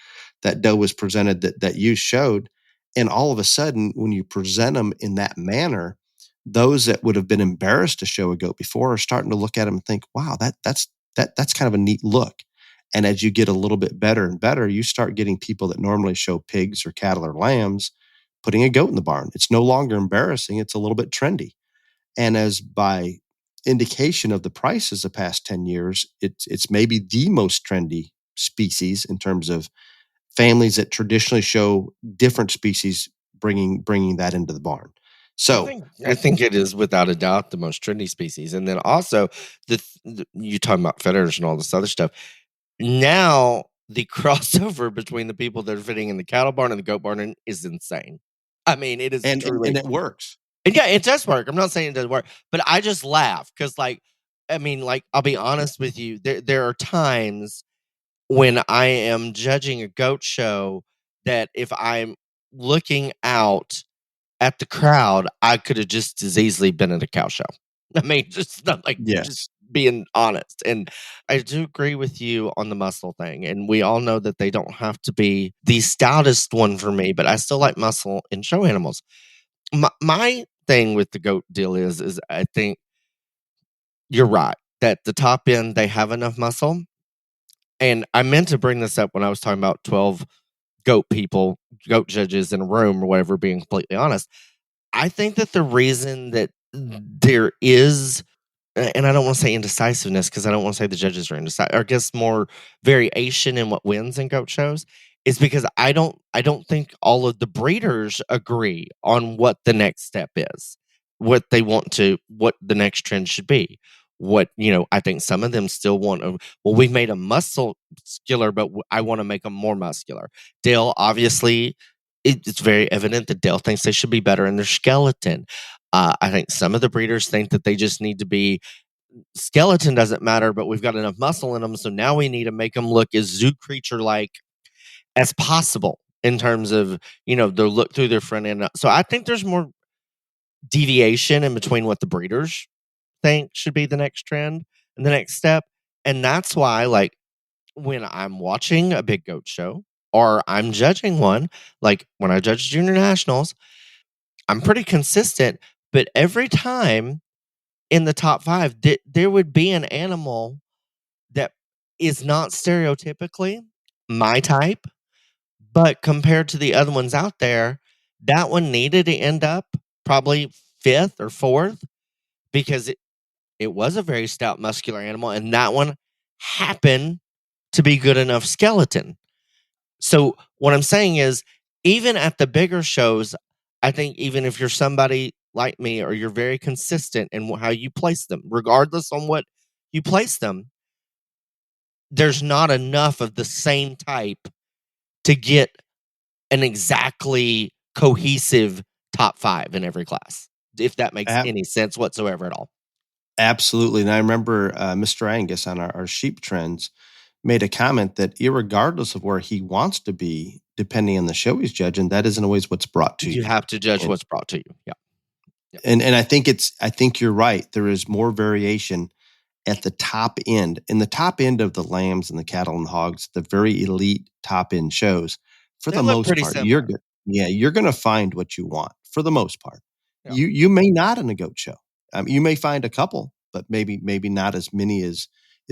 that doe was presented that you showed. And all of a sudden, when you present them in that manner, those that would have been embarrassed to show a goat before are starting to look at them and think, wow, that's kind of a neat look. And as you get a little bit better and better, you start getting people that normally show pigs or cattle or lambs putting a goat in the barn. It's no longer embarrassing. It's a little bit trendy. And as by indication of the prices the past 10 years, it's maybe the most trendy species in terms of families that traditionally show different species bringing that into the barn. So I think it is without a doubt the most trendy species. And then also you talking about feathers and all this other stuff. Now the crossover between the people that are fitting in the cattle barn and the goat barn is insane. I mean, it is truly, and it works. And yeah, it does work. I'm not saying it doesn't work, but I just laugh because, I'll be honest with you. There are times when I am judging a goat show that if I'm looking out at the crowd, I could have just as easily been at a cow show. I mean, just not just being honest. And I do agree with you on the muscle thing. And we all know that they don't have to be the stoutest one for me, but I still like muscle in show animals. My thing with the goat deal is I think you're right that the top end, they have enough muscle. And I meant to bring this up when I was talking about 12 goat judges in a room or whatever, being completely honest. I think that the reason that there is, and I don't want to say indecisiveness because I don't want to say the judges are indecisive, or I guess more variation in what wins in goat shows, is because I don't think all of the breeders agree on what the next step is, what they want to, what the next trend should be. I think some of them still want we've made them muscular, but I want to make them more muscular. Dale, obviously, it's very evident that Dale thinks they should be better in their skeleton. I think some of the breeders think that they just need to be, skeleton doesn't matter, but we've got enough muscle in them, so now we need to make them look as zoo creature-like as possible in terms of, the look through their front end. So I think there's more deviation in between what the breeders think should be the next trend and the next step. And that's why, when I'm watching a big goat show or I'm judging one, like when I judge junior nationals, I'm pretty consistent, but every time in the top 5, there would be an animal that is not stereotypically my type, but compared to the other ones out there, that one needed to end up probably 5th or 4th because it was a very stout, muscular animal, and that one happened to be good enough skeleton. So what I'm saying is, even at the bigger shows, I think even if you're somebody like me or you're very consistent in how you place them, regardless on what you place them, there's not enough of the same type to get an exactly cohesive top 5 in every class, if that makes any sense whatsoever at all. Absolutely. And I remember Mr. Angus on our sheep trends made a comment that irregardless of where he wants to be, depending on the show he's judging, that isn't always what's brought to you. You have to judge what's brought to you. Yeah. And I think you're right. There is more variation. at the top end. In the top end of the lambs and the cattle and hogs, the very elite top end shows, for They the look most pretty part, similar. you're going to find what you want for the most part. Yeah. You may not in a goat show. You may find a couple, but maybe not as many as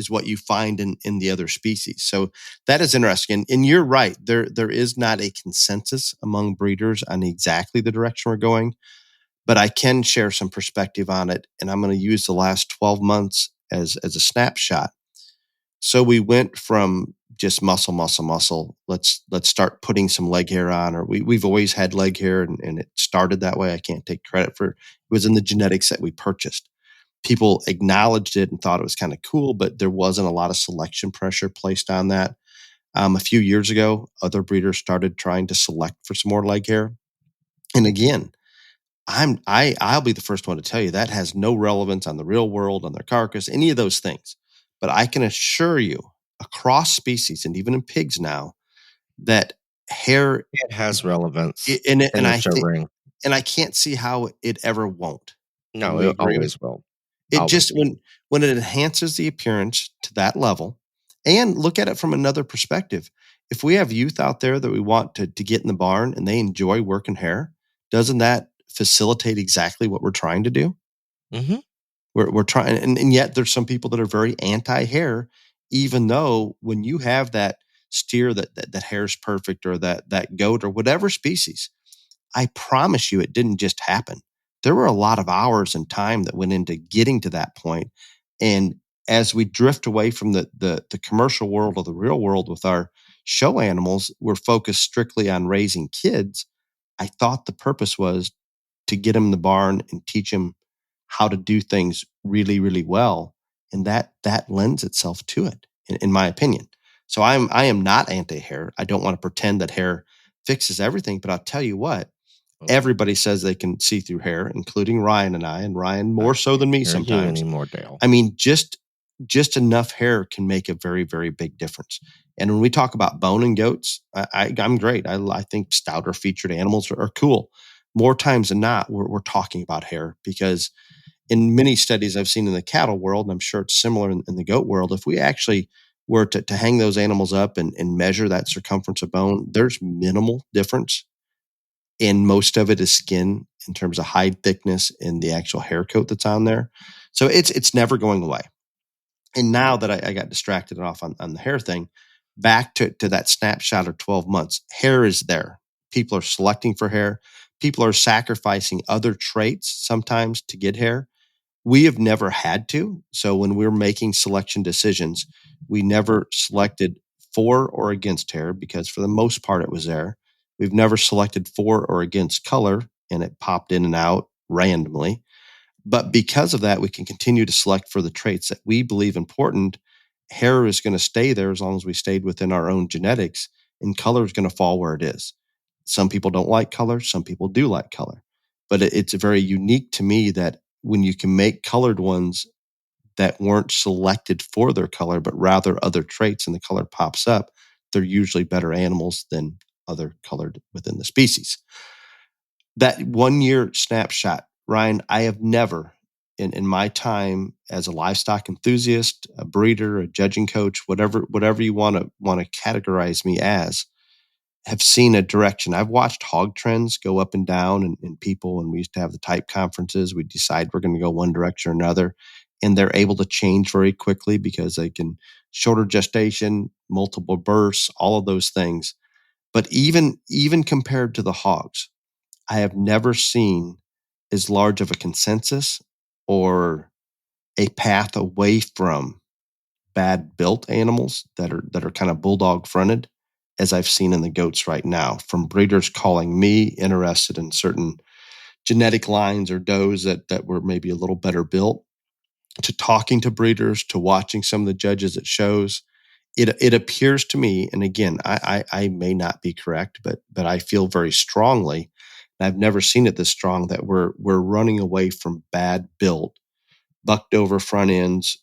what you find in the other species. So that is interesting. And you're right. There is not a consensus among breeders on exactly the direction we're going, but I can share some perspective on it. And I'm going to use the last 12 months as a snapshot. So we went from just muscle. Let's start putting some leg hair on, or we've always had leg hair, and it started that way. I can't take credit for it. It was in the genetics that we purchased. People acknowledged it and thought it was kind of cool, but there wasn't a lot of selection pressure placed on that. A few years ago, other breeders started trying to select for some more leg hair. And again, I'll be the first one to tell you that has no relevance on the real world, on their carcass, any of those things. But I can assure you, across species and even in pigs now, that hair it has relevance and I can't see how it ever won't. No, it always will. It just when it enhances the appearance to that level, and look at it from another perspective. If we have youth out there that we want to get in the barn and they enjoy working hair, doesn't that facilitate exactly what we're trying to do? Mm-hmm. We're trying, and yet there's some people that are very anti-hair, even though when you have that steer that hair's perfect, or that goat or whatever species, I promise you it didn't just happen. There were a lot of hours and time that went into getting to that point. And as we drift away from the commercial world or the real world with our show animals, we're focused strictly on raising kids. I thought the purpose was to get them in the barn and teach them how to do things really, really well. And that lends itself to it, in my opinion. So I am not anti-hair. I don't want to pretend that hair fixes everything, but I'll tell you what, everybody says they can see through hair, including Ryan and I, and Ryan more so than me sometimes. Anymore, Dale. I mean, just enough hair can make a very, very big difference. And when we talk about bone and goats, I'm great. I think stouter featured animals are cool. More times than not, we're talking about hair, because in many studies I've seen in the cattle world, and I'm sure it's similar in the goat world, if we actually were to hang those animals up and measure that circumference of bone, there's minimal difference. And most of it is skin in terms of hide thickness and the actual hair coat that's on there. So it's never going away. And now that I got distracted off on the hair thing, back to that snapshot of 12 months, hair is there. People are selecting for hair. People are sacrificing other traits sometimes to get hair. We have never had to. So when we're making selection decisions, we never selected for or against hair, because for the most part it was there. We've never selected for or against color, and it popped in and out randomly. But because of that, we can continue to select for the traits that we believe important. Hair is going to stay there as long as we stayed within our own genetics, and color is going to fall where it is. Some people don't like color. Some people do like color. But it's very unique to me that when you can make colored ones that weren't selected for their color, but rather other traits, and the color pops up, they're usually better animals than other colored within the species. That 1 year snapshot, Ryan, I have never in my time as a livestock enthusiast, a breeder, a judging coach, whatever you want to categorize me as, have seen a direction. I've watched hog trends go up and down, and people, when we used to have the type conferences, we decide we're going to go one direction or another, and they're able to change very quickly because they can shorter gestation, multiple births, all of those things. But even compared to the hogs, I have never seen as large of a consensus or a path away from bad built animals that are kind of bulldog fronted as I've seen in the goats right now, from breeders calling me interested in certain genetic lines or does that were maybe a little better built, to talking to breeders, to watching some of the judges at shows. It appears to me, and again, I may not be correct, but I feel very strongly, and I've never seen it this strong, that we're running away from bad built, bucked over front ends,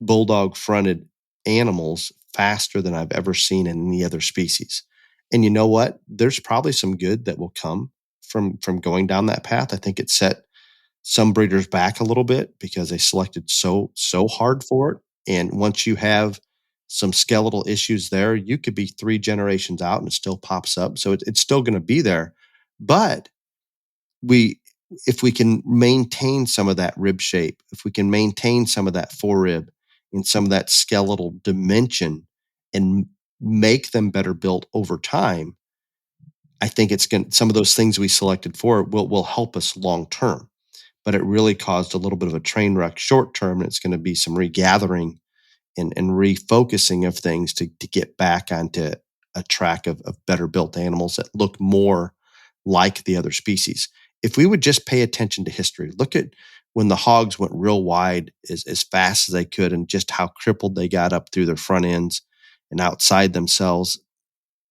bulldog fronted animals faster than I've ever seen in any other species. And you know what? There's probably some good that will come from going down that path. I think it set some breeders back a little bit because they selected so hard for it. And once you have some skeletal issues there, you could be 3 generations out and it still pops up. So it's still going to be there. But if we can maintain some of that rib shape, if we can maintain some of that forerib and some of that skeletal dimension and make them better built over time, I think some of those things we selected for will help us long term. But it really caused a little bit of a train wreck short term, and it's going to be some regathering and refocusing of things to get back onto a track of better built animals that look more like the other species. If we would just pay attention to history, look at when the hogs went real wide as fast as they could and just how crippled they got up through their front ends and outside themselves.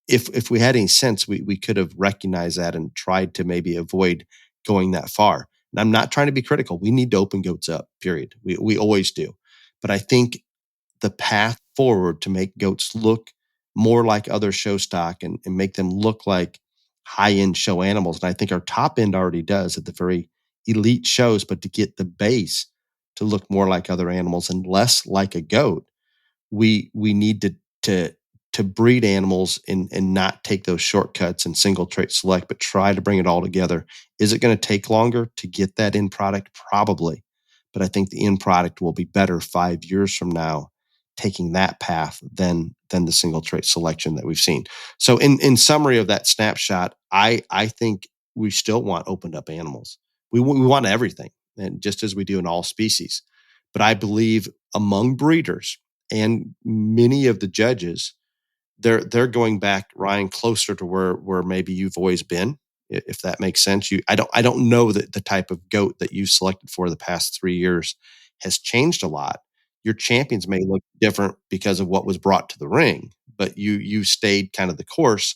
If we had any sense, we could have recognized that and tried to maybe avoid going that far. And I'm not trying to be critical. We need to open goats up, period. We always do. But I think the path forward to make goats look more like other show stock and make them look like high-end show animals. And I think our top end already does at the very elite shows, but to get the base to look more like other animals and less like a goat, we need to breed animals and not take those shortcuts and single trait select, but try to bring it all together. Is it going to take longer to get that end product? Probably. But I think the end product will be better 5 years from now, taking that path than the single trait selection that we've seen. So in summary of that snapshot, I think we still want opened up animals. We want everything, and just as we do in all species. But I believe among breeders and many of the judges, they're going back, Ryan, closer to where maybe you've always been, if that makes sense. I don't know that the type of goat that you selected for the past 3 years has changed a lot. Your champions may look different because of what was brought to the ring, but you stayed kind of the course.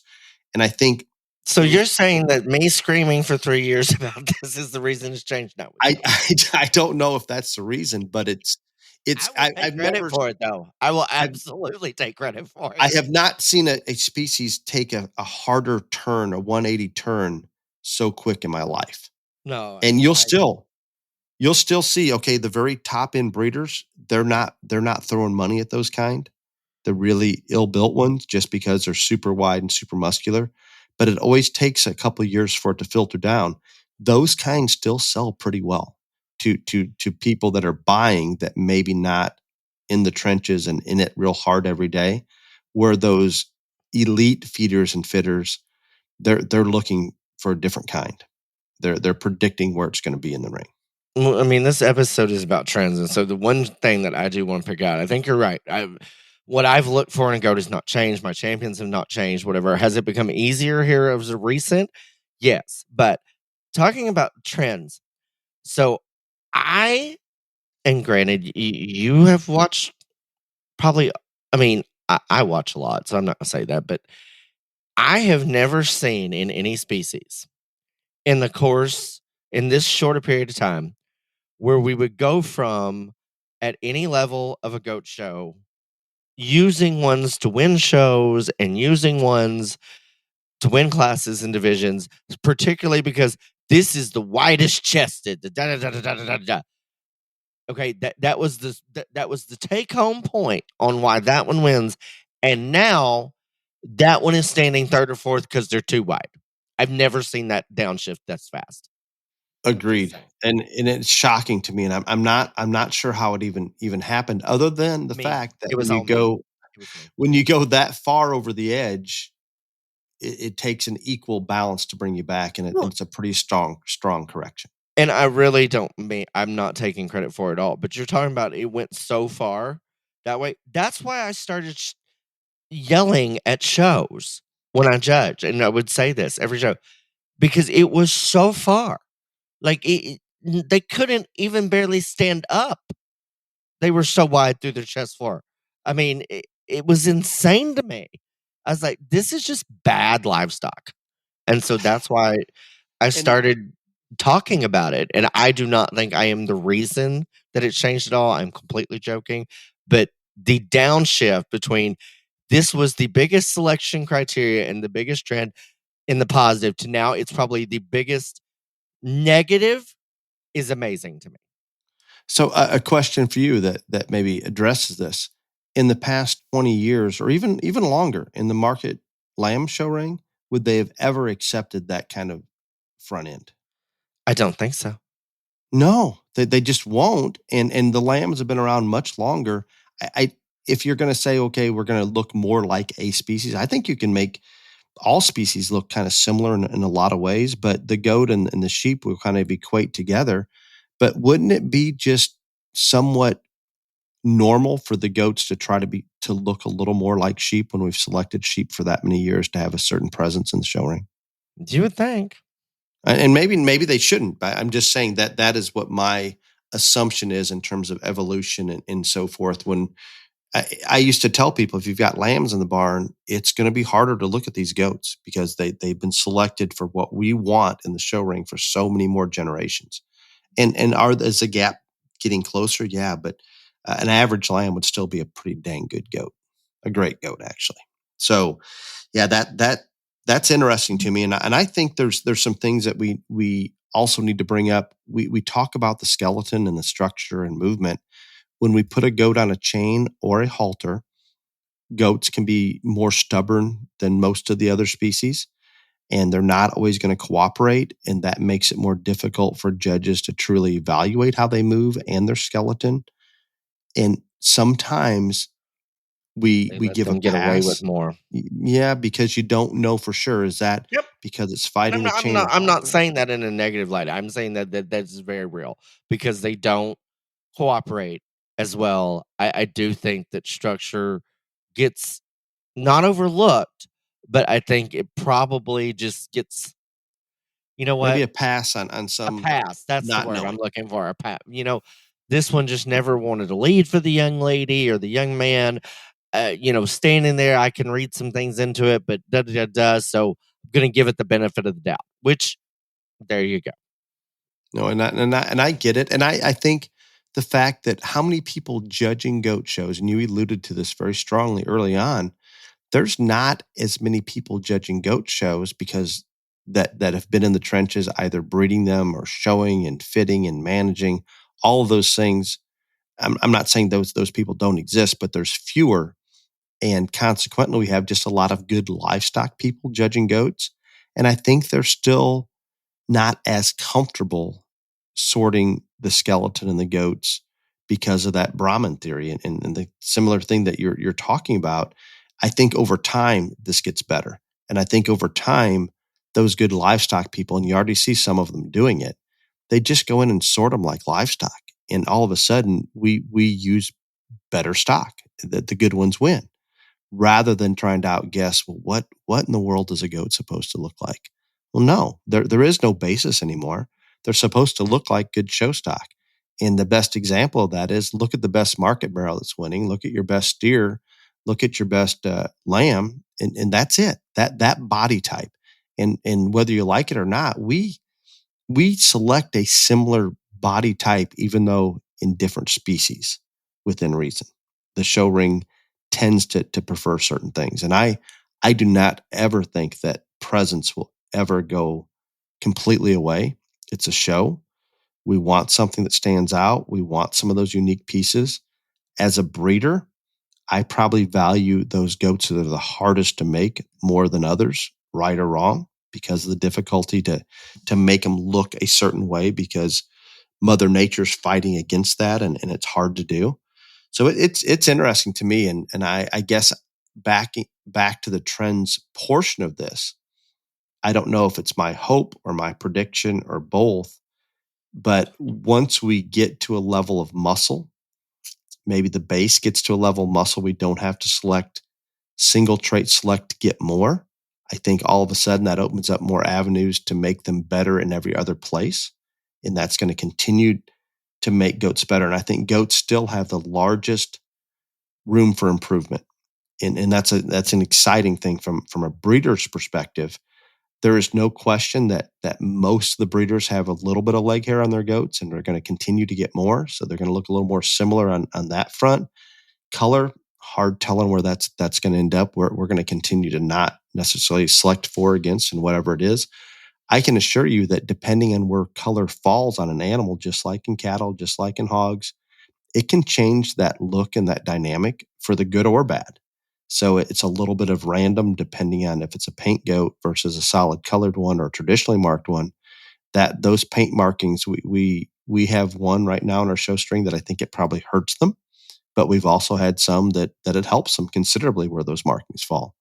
And I think so. You're saying that me screaming for 3 years about this is the reason it's changed now? I don't know if that's the reason, but I've never for it though. I will absolutely take credit for it. I have not seen a species take a harder turn, a 180 turn so quick in my life. No, and you'll still see, okay, the very top end breeders, they're not throwing money at those kind, the really ill built ones, just because they're super wide and super muscular. But it always takes a couple of years for it to filter down. Those kinds still sell pretty well to people that are buying that maybe not in the trenches and in it real hard every day, where those elite feeders and fitters, they're looking for a different kind. They're predicting where it's going to be in the ring. Well, I mean, this episode is about trends, and so the one thing that I do want to pick out, I think you're right. What I've looked for in a goat has not changed. My champions have not changed. Whatever. Has it become easier here as a recent? Yes, but talking about trends, so and granted, you have watched probably. I mean, I watch a lot, so I'm not gonna say that, but I have never seen in any species in this shorter period of time where we would go from at any level of a goat show using ones to win shows and using ones to win classes and divisions, particularly because this is the widest chested. Okay, that was the take home point on why that one wins, and now that one is standing third or fourth because they're too wide. I've never seen that downshift that's fast. Agreed, and it's shocking to me, and I'm not sure how it even happened, other than the fact that when you go that far over the edge, it takes an equal balance to bring you back, and it's a pretty strong correction. And I really I'm not taking credit for it all, but you're talking about it went so far that way. That's why I started yelling at shows when I judge, and I would say this every show because it was so far. Like they couldn't even barely stand up. They were so wide through their chest floor. I mean, it was insane to me. I was like, this is just bad livestock. And so that's why I started talking about it. And I do not think I am the reason that it changed at all. I'm completely joking. But the downshift between this was the biggest selection criteria and the biggest trend in the positive to now it's probably the biggest negative is amazing to me. So a question for you that maybe addresses this. In the past 20 years or even longer in the market lamb show ring, would they have ever accepted that kind of front end? I don't think so. No, they just won't. And the lambs have been around much longer. I if you're going to say, okay, we're going to look more like a species, I think you can make all species look kind of similar in a lot of ways, but the goat and the sheep will kind of equate together. But wouldn't it be just somewhat normal for the goats to try to look a little more like sheep when we've selected sheep for that many years to have a certain presence in the show ring? You would think. And maybe they shouldn't, but I'm just saying that is what my assumption is in terms of evolution and so forth. When I used to tell people, if you've got lambs in the barn, it's going to be harder to look at these goats because they've been selected for what we want in the show ring for so many more generations. And is the gap getting closer? Yeah, but an average lamb would still be a pretty dang good goat, a great goat actually. So, yeah, that's interesting to me, and I think there's some things that we also need to bring up. We talk about the skeleton and the structure and movement. When we put a goat on a chain or a halter, goats can be more stubborn than most of the other species, and they're not always going to cooperate. And that makes it more difficult for judges to truly evaluate how they move and their skeleton. And sometimes we give a get away pass. with more. Yeah, because you don't know for sure. Is that because it's fighting a chain? I'm not saying that in a negative light. I'm saying that's very real because they don't cooperate as well. I do think that structure gets not overlooked, but I think it probably just gets, you know what? Maybe a pass on some. A pass. That's the word knowing. I'm looking for. A pass. This one just never wanted to lead for the young lady or the young man. Standing there, I can read some things into it, but So I'm going to give it the benefit of the doubt. Which, there you go. No, and I get it, and I think the fact that how many people judging goat shows, and you alluded to this very strongly early on, there's not as many people judging goat shows because that have been in the trenches, either breeding them or showing and fitting and managing all of those things. I'm not saying those people don't exist, but there's fewer, and consequently, we have just a lot of good livestock people judging goats, and I think they're still not as comfortable sorting the skeleton and the goats because of that Brahman theory and the similar thing that you're talking about. I think over time this gets better, and I think over time those good livestock people, and you already see some of them doing it, they just go in and sort them like livestock, and all of a sudden we use better stock. That the good ones win, rather than trying to outguess. Well, what in the world is a goat supposed to look like? Well, no, there is no basis anymore. They're supposed to look like good show stock. And the best example of that is look at the best market barrel that's winning, look at your best steer, look at your best lamb, and that's it. That body type. And whether you like it or not, we select a similar body type, even though in different species within reason. The show ring tends to prefer certain things. And I do not ever think that presence will ever go completely away. It's a show. We want something that stands out. We want some of those unique pieces. As a breeder, I probably value those goats that are the hardest to make more than others, right or wrong, because of the difficulty to make them look a certain way, because Mother Nature's fighting against that, and it's hard to do. So it's interesting to me, and I guess back to the trends portion of this, I don't know if it's my hope or my prediction or both, but once we get to a level of muscle, maybe the base gets to a level of muscle, we don't have to select single trait select to get more. I think all of a sudden that opens up more avenues to make them better in every other place, and that's going to continue to make goats better. And I think goats still have the largest room for improvement. And that's an exciting thing from a breeder's perspective. There is no question that most of the breeders have a little bit of leg hair on their goats, and they're going to continue to get more. So they're going to look a little more similar on that front. Color, hard telling where that's going to end up. We're going to continue to not necessarily select for, against, and whatever it is. I can assure you that depending on where color falls on an animal, just like in cattle, just like in hogs, it can change that look and that dynamic for the good or bad. So it's a little bit of random depending on if it's a paint goat versus a solid colored one or a traditionally marked one. That those paint markings, we have one right now in our show string that I think it probably hurts them, but we've also had some that it helps them considerably where those markings fall.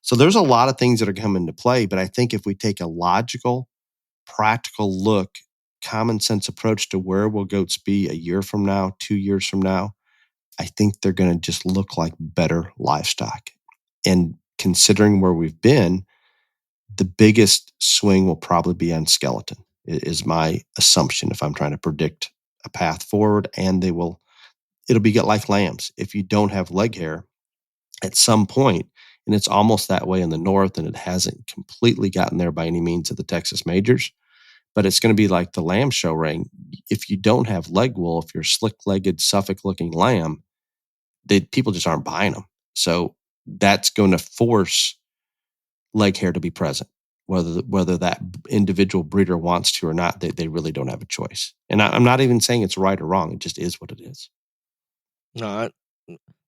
So there's a lot of things that are coming into play, but I think if we take a logical, practical look, common sense approach to where will goats be a year from now, 2 years from now, I think they're going to just look like better livestock. And considering where we've been, the biggest swing will probably be on skeleton, is my assumption if I'm trying to predict a path forward. And it'll be like lambs. If you don't have leg hair at some point, and it's almost that way in the north, and it hasn't completely gotten there by any means at the Texas majors, but it's going to be like the lamb show ring. If you don't have leg wool, if you're slick-legged Suffolk-looking lamb, people just aren't buying them. So that's going to force leg hair to be present, whether that individual breeder wants to or not. They really don't have a choice. And I'm not even saying it's right or wrong. It just is what it is. No,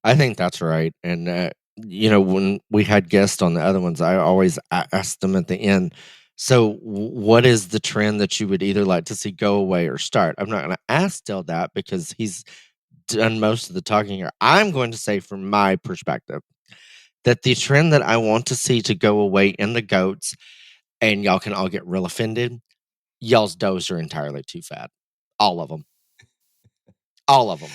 I think that's right. And when we had guests on the other ones, I always asked them at the end, so what is the trend that you would either like to see go away or start? I'm not going to ask Dale that because he's done most of the talking here. I'm going to say from my perspective that the trend that I want to see to go away in the goats, and y'all can all get real offended, y'all's does are entirely too fat. All of them. All of them.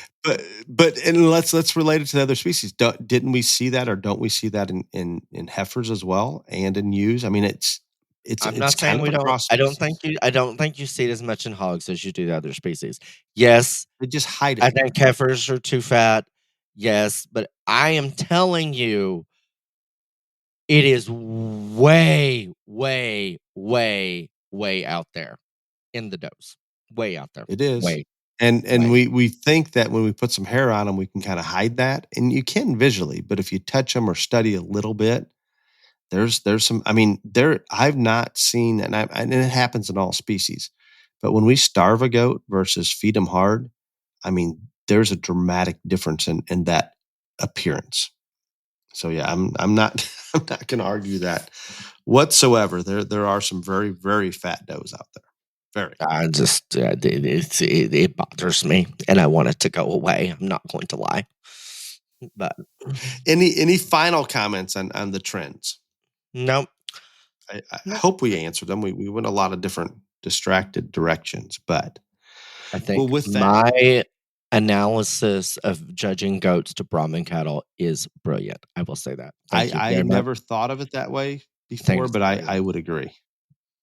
But and let's relate it to the other species. Didn't we see that, or don't we see that in heifers as well and in ewes? I mean, I'm not saying we don't. I don't think you see it as much in hogs as you do the other species. Yes, they just hide it. I think heifers are too fat. Yes, but I am telling you, it is way, way, way, way out there in the dose. Way out there. It is. Way. And we think that when we put some hair on them, we can kind of hide that, and you can visually. But if you touch them or study a little bit, there's some. I mean, I've not seen, and it happens in all species. But when we starve a goat versus feed them hard, I mean, there's a dramatic difference in that appearance. So yeah, I'm not I'm not going to argue that whatsoever. There are some very, very fat does out there. Very. I just it bothers me, and I want it to go away. I'm not going to lie. But any final comments on the trends? Nope. I hope we answered them. We went a lot of different distracted directions, but I think with my analysis of judging goats to Brahman cattle is brilliant. I will say that. I never thought of it that way before, but I would agree.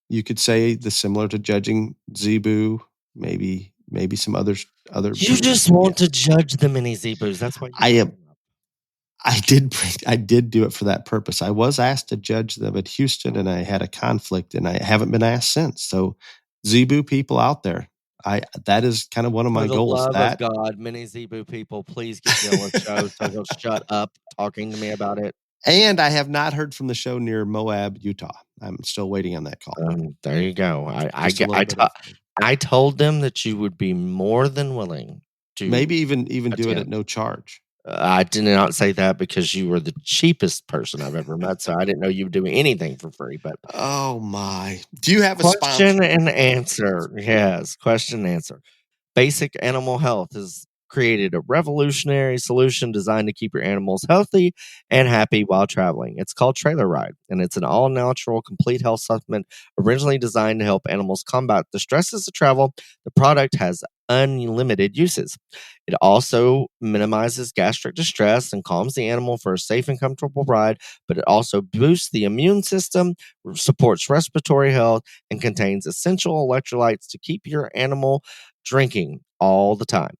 You could say the similar to judging zebu, maybe some other. You just want to judge the mini zebus. That's why I did do it for that purpose. I was asked to judge them at Houston, and I had a conflict, and I haven't been asked since. So, zebu people out there, that is kind of one of my goals. For the love of God, many zebu people, please get Bill a show so he'll shut up talking to me about it. And I have not heard from the show near Moab, Utah. I'm still waiting on that call. There you go. I told them that you would be more than willing to maybe even do it at no charge. I did not say that because you were the cheapest person I've ever met, so I didn't know you would do anything for free. But oh my, do you have a question and answer? Yes, question and answer. Basic Animal Health has created a revolutionary solution designed to keep your animals healthy and happy while traveling. It's called Trailer Ride, and it's an all-natural, complete health supplement originally designed to help animals combat the stresses of travel. The product has unlimited uses. It also minimizes gastric distress and calms the animal for a safe and comfortable ride, but it also boosts the immune system, supports respiratory health, and contains essential electrolytes to keep your animal drinking all the time.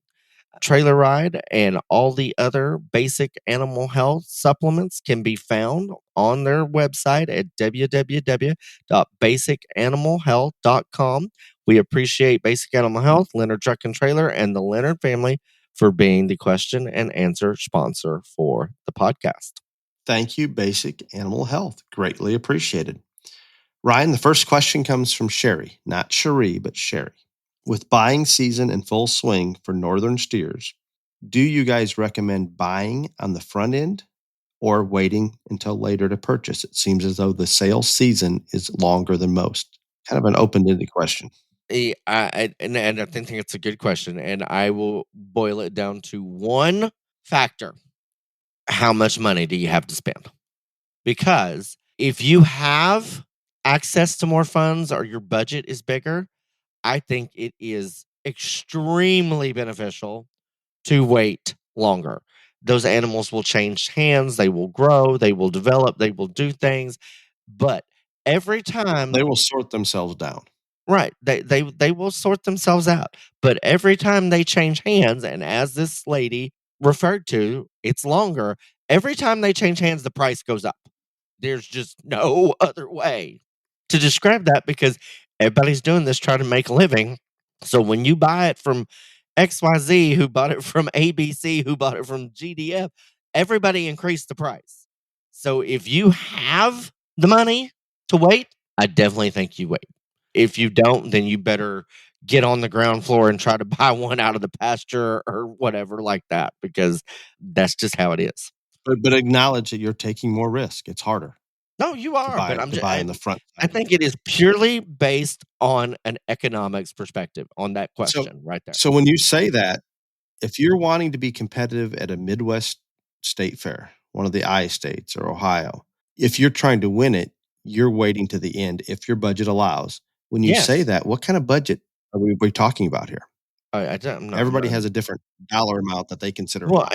Trailer Ride and all the other basic animal health supplements can be found on their website at www.basicanimalhealth.com. We appreciate Basic Animal Health, Leonard Truck and Trailer, and the Leonard family for being the question and answer sponsor for the podcast. Thank you, Basic Animal Health. Greatly appreciated. Ryan, the first question comes from Sherry, not Cherie, but Sherry. With buying season in full swing for northern steers, do you guys recommend buying on the front end or waiting until later to purchase? It seems as though the sales season is longer than most. Kind of an open-ended question. And I think it's a good question, and I will boil it down to one factor. How much money do you have to spend? Because if you have access to more funds or your budget is bigger, I think it is extremely beneficial to wait longer. Those animals will change hands, they will grow, they will develop, they will do things, but every time They will sort themselves down. right, they will sort themselves out, but every time they change hands, and as this lady referred to, it's longer, every time they change hands, the price goes up. There's just no other way to describe that because everybody's doing this trying to make a living. So when you buy it from XYZ, who bought it from ABC, who bought it from GDF, everybody increased the price. So if you have the money to wait, I definitely think you wait. If you don't, then you better get on the ground floor and try to buy one out of the pasture or whatever like that, because that's just how it is. But acknowledge that you're taking more risk. It's harder. No, you are, buy, but I'm just buy in the front. I think it is purely based on an economics perspective on that question right there. So when you say that, if you're wanting to be competitive at a Midwest state fair, one of the I states or Ohio, if you're trying to win it, you're waiting to the end if your budget allows. When you say that, what kind of budget are we talking about here? Everybody has a different dollar amount that they consider. Well,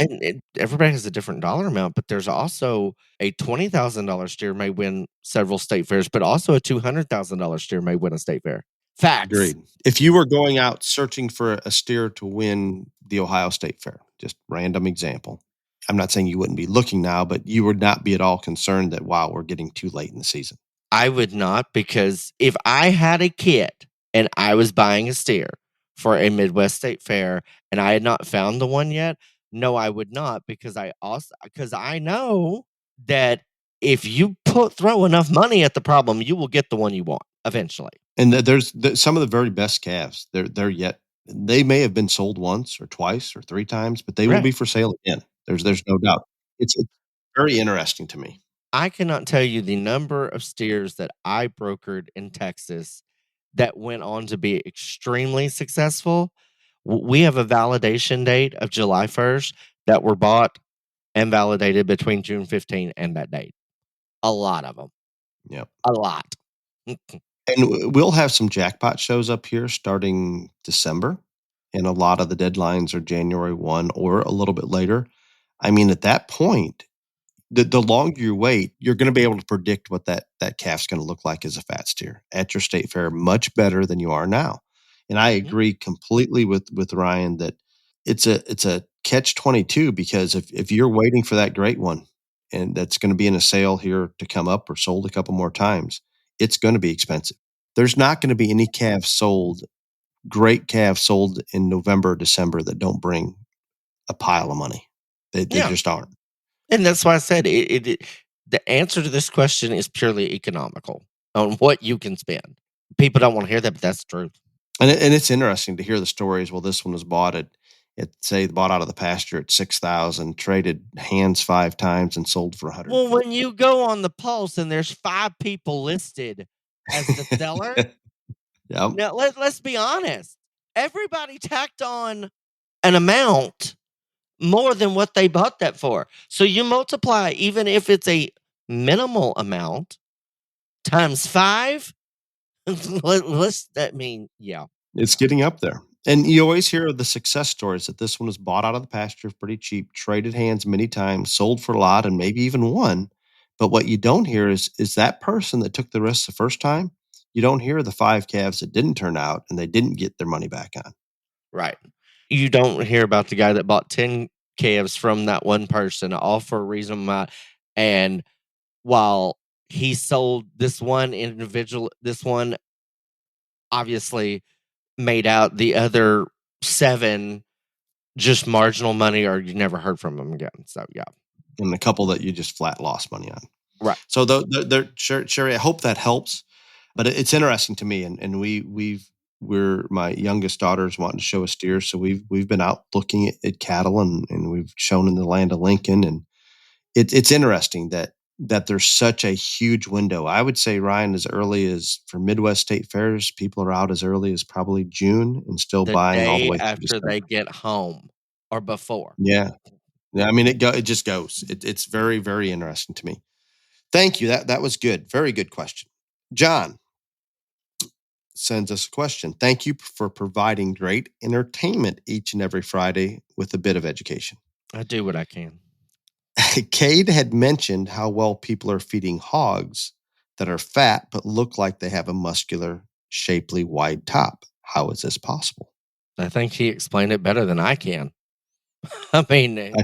everybody has a different dollar amount, but there's also a $20,000 steer may win several state fairs, but also a $200,000 steer may win a state fair. Facts. Agreed. If you were going out searching for a steer to win the Ohio State Fair, just random example, I'm not saying you wouldn't be looking now, but you would not be at all concerned that, wow, we're getting too late in the season. I would not, because if I had a kid and I was buying a steer for a Midwest State Fair and I had not found the one yet, no, I would not, because I know that if you throw enough money at the problem, you will get the one you want eventually. And there's some of the very best calves. They may have been sold once or twice or three times, but they will be for sale again. There's no doubt. It's very interesting to me. I cannot tell you the number of steers that I brokered in Texas that went on to be extremely successful. We have a validation date of July 1st that were bought and validated between June 15 and that date. A lot of them. Yep. A lot. And we'll have some jackpot shows up here starting December. And a lot of the deadlines are January 1 or a little bit later. I mean, at that point, the longer you wait, you're going to be able to predict what that calf's going to look like as a fat steer at your state fair much better than you are now. And I agree completely with Ryan that it's a catch-22, because if you're waiting for that great one and that's going to be in a sale here to come up or sold a couple more times, it's going to be expensive. There's not going to be any great calves sold in November, December that don't bring a pile of money. They just aren't. And that's why I said the answer to this question is purely economical on what you can spend. People don't want to hear that, but that's true. And it's interesting to hear the stories. Well, this one was bought out of the pasture at $6,000, traded hands 5 times and sold for $100. Well, when you go on the Pulse and there's 5 people listed as the seller, yep. Now let's be honest. Everybody tacked on an amount more than what they bought that for. So you multiply, even if it's a minimal amount, times 5. It's getting up there. And you always hear of the success stories that this one was bought out of the pasture pretty cheap, traded hands many times, sold for a lot, and maybe even won. But what you don't hear is that person that took the risk the first time. You don't hear the 5 calves that didn't turn out and they didn't get their money back on. Right. You don't hear about the guy that bought 10 calves from that one person, all for a reasonable amount. And while he sold this one individual, this one obviously made out the other 7 just marginal money, or you never heard from him again. So, yeah. And a couple that you just flat lost money on. Right. So, Sherry, I hope that helps. But it's interesting to me, and we're my youngest daughter's wanting to show us deer, so we've been out looking at cattle, and we've shown in the land of Lincoln, and it's interesting that there's such a huge window. I would say, Ryan, as early as for Midwest State Fairs, people are out as early as probably June and still The buying all the day way through after December. they get home or before. Yeah. I mean, it just goes. It's very, very interesting to me. Thank you. That was good. Very good question. John sends us a question. Thank you for providing great entertainment each and every Friday with a bit of education. I do what I can. Cade had mentioned how well people are feeding hogs that are fat but look like they have a muscular, shapely, wide top. How is this possible? I think he explained it better than I can. I mean, I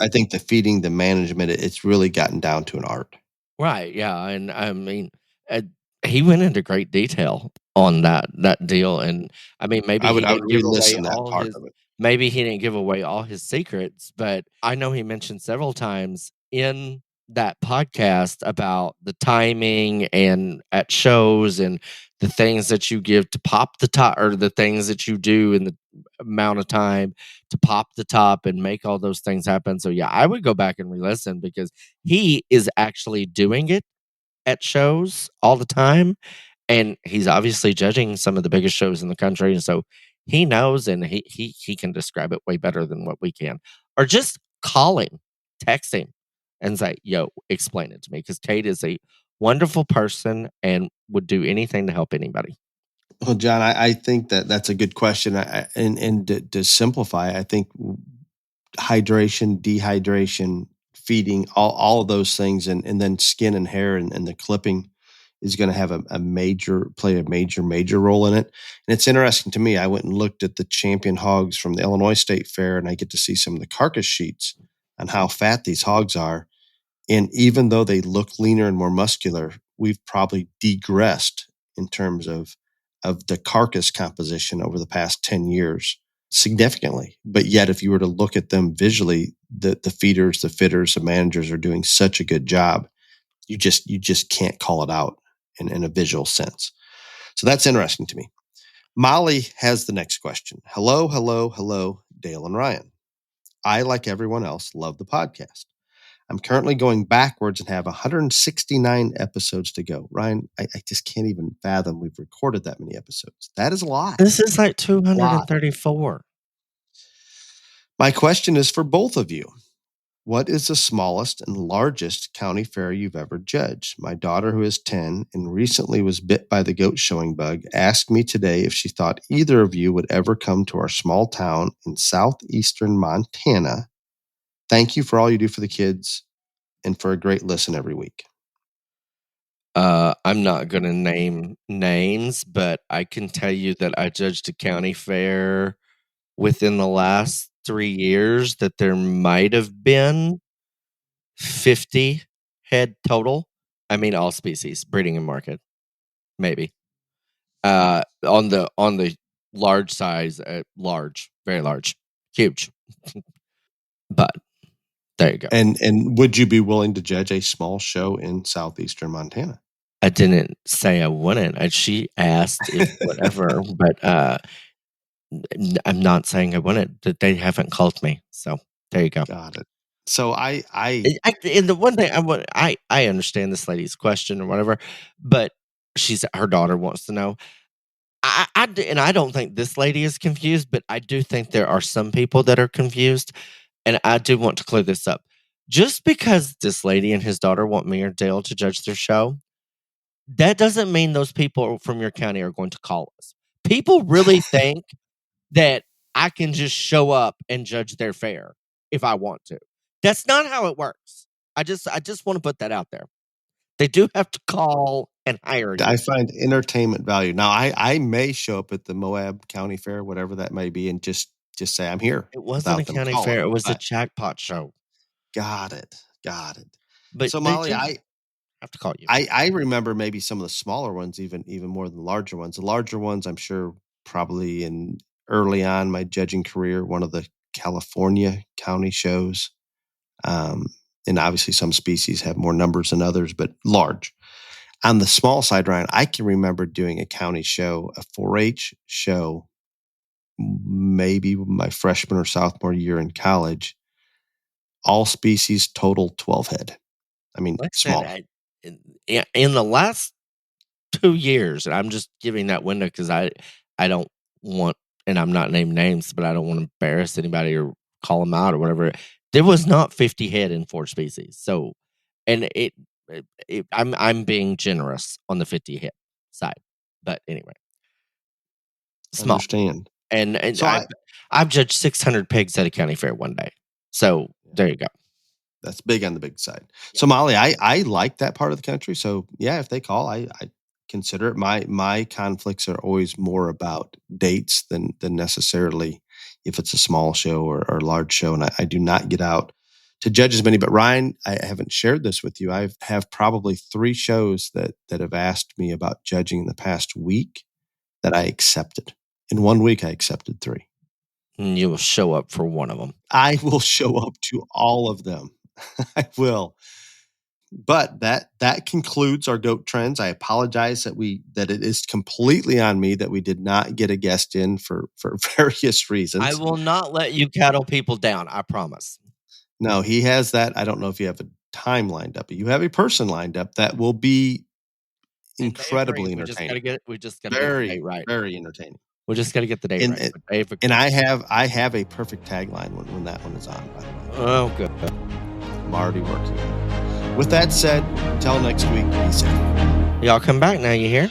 think the feeding, the management, it's really gotten down to an art. Right. Yeah. And I mean, he went into great detail on that deal. And I mean, maybe I would give away re-listen that all part his, of it. maybe he didn't give away all his secrets, but I know he mentioned several times in that podcast about the timing and at shows and the things that you give to pop the top, or the things that you do in the amount of time to pop the top and make all those things happen. So yeah, I would go back and re-listen, because he is actually doing it at shows all the time, and he's obviously judging some of the biggest shows in the country, and so he knows, and he can describe it way better than what we can. Or just calling, texting, and say, "Yo, explain it to me," because Cade is a wonderful person and would do anything to help anybody. Well, John, I think that's a good question. And to simplify, I think hydration, dehydration, feeding, all of those things, and then skin and hair and the clipping is going to have play a major role in it. And it's interesting to me. I went and looked at the champion hogs from the Illinois State Fair, and I get to see some of the carcass sheets on how fat these hogs are. And even though they look leaner and more muscular, we've probably degressed in terms of the carcass composition over the past 10 years significantly. But yet, if you were to look at them visually, the feeders, the fitters, the managers are doing such a good job. You just can't call it out in a visual sense. So that's interesting to me. Molly has the next question. Hello, Dale and Ryan. I, like everyone else, love the podcast. I'm currently going backwards and have 169 episodes to go. Ryan, I just can't even fathom we've recorded that many episodes. That is a lot. This is like 234. My question is for both of you. What is the smallest and largest county fair you've ever judged? My daughter, who is 10 and recently was bit by the goat showing bug, asked me today if she thought either of you would ever come to our small town in southeastern Montana. Thank you for all you do for the kids and for a great listen every week. I'm not going to name names, but I can tell you that I judged a county fair within the last 3 years that there might have been 50 head total. I mean, all species, breeding and market, maybe. On the large size, large, very large, huge. But there you go. And would you be willing to judge a small show in southeastern Montana? I didn't say I wouldn't. She asked if whatever, but I'm not saying I wouldn't. That they haven't called me. So there you go. Got it. So I and the one thing I understand this lady's question or whatever, but her daughter wants to know. I don't think this lady is confused, but I do think there are some people that are confused, and I do want to clear this up. Just because this lady and his daughter want me or Dale to judge their show, that doesn't mean those people from your county are going to call us. People really think that I can just show up and judge their fair if I want to. That's not how it works. I just want to put that out there. They do have to call and hire you. I find entertainment value. Now, I may show up at the Moab County Fair, whatever that may be, and just say I'm here. It wasn't a county fair. It was a jackpot show. Got it. But so, Molly, I have to call you. I remember maybe some of the smaller ones, even more than the larger ones. The larger ones, I'm sure, probably in early on my judging career, one of the California county shows. And obviously some species have more numbers than others, but large. On the small side, Ryan, I can remember doing a county show, a 4-H show, maybe my freshman or sophomore year in college. All species, total 12 head. I mean, Like I small. said, in the last 2 years, and I'm just giving that window because I don't want, and I'm not naming names, but I don't want to embarrass anybody or call them out or whatever. There was not 50 head in 4 species. So, and I'm being generous on the 50 head side, but anyway, small. Understand. And so I've judged 600 pigs at a county fair one day. So there you go. That's big on the big side. Yeah. So Molly, I like that part of the country. So yeah, if they call, I consider it. My conflicts are always more about dates than necessarily if it's a small show or a large show. And I do not get out to judge as many. But Ryan, I haven't shared this with you. I have probably 3 shows that have asked me about judging in the past week that I accepted. In 1 week, I accepted 3. And you will show up for one of them. I will show up to all of them. I will. But that concludes our goat trends. I apologize that it is completely on me that we did not get a guest in for various reasons. I will not let you cattle people down. I promise. No, he has that. I don't know if you have a time lined up, but you have a person lined up that will be incredibly entertaining. We just got to get the date right. Very entertaining. We just got to get the date right. And I have a perfect tagline when that one is on, by the way. Oh, good. I'm already working on it. With that said, until next week, be safe. Y'all come back now, you hear?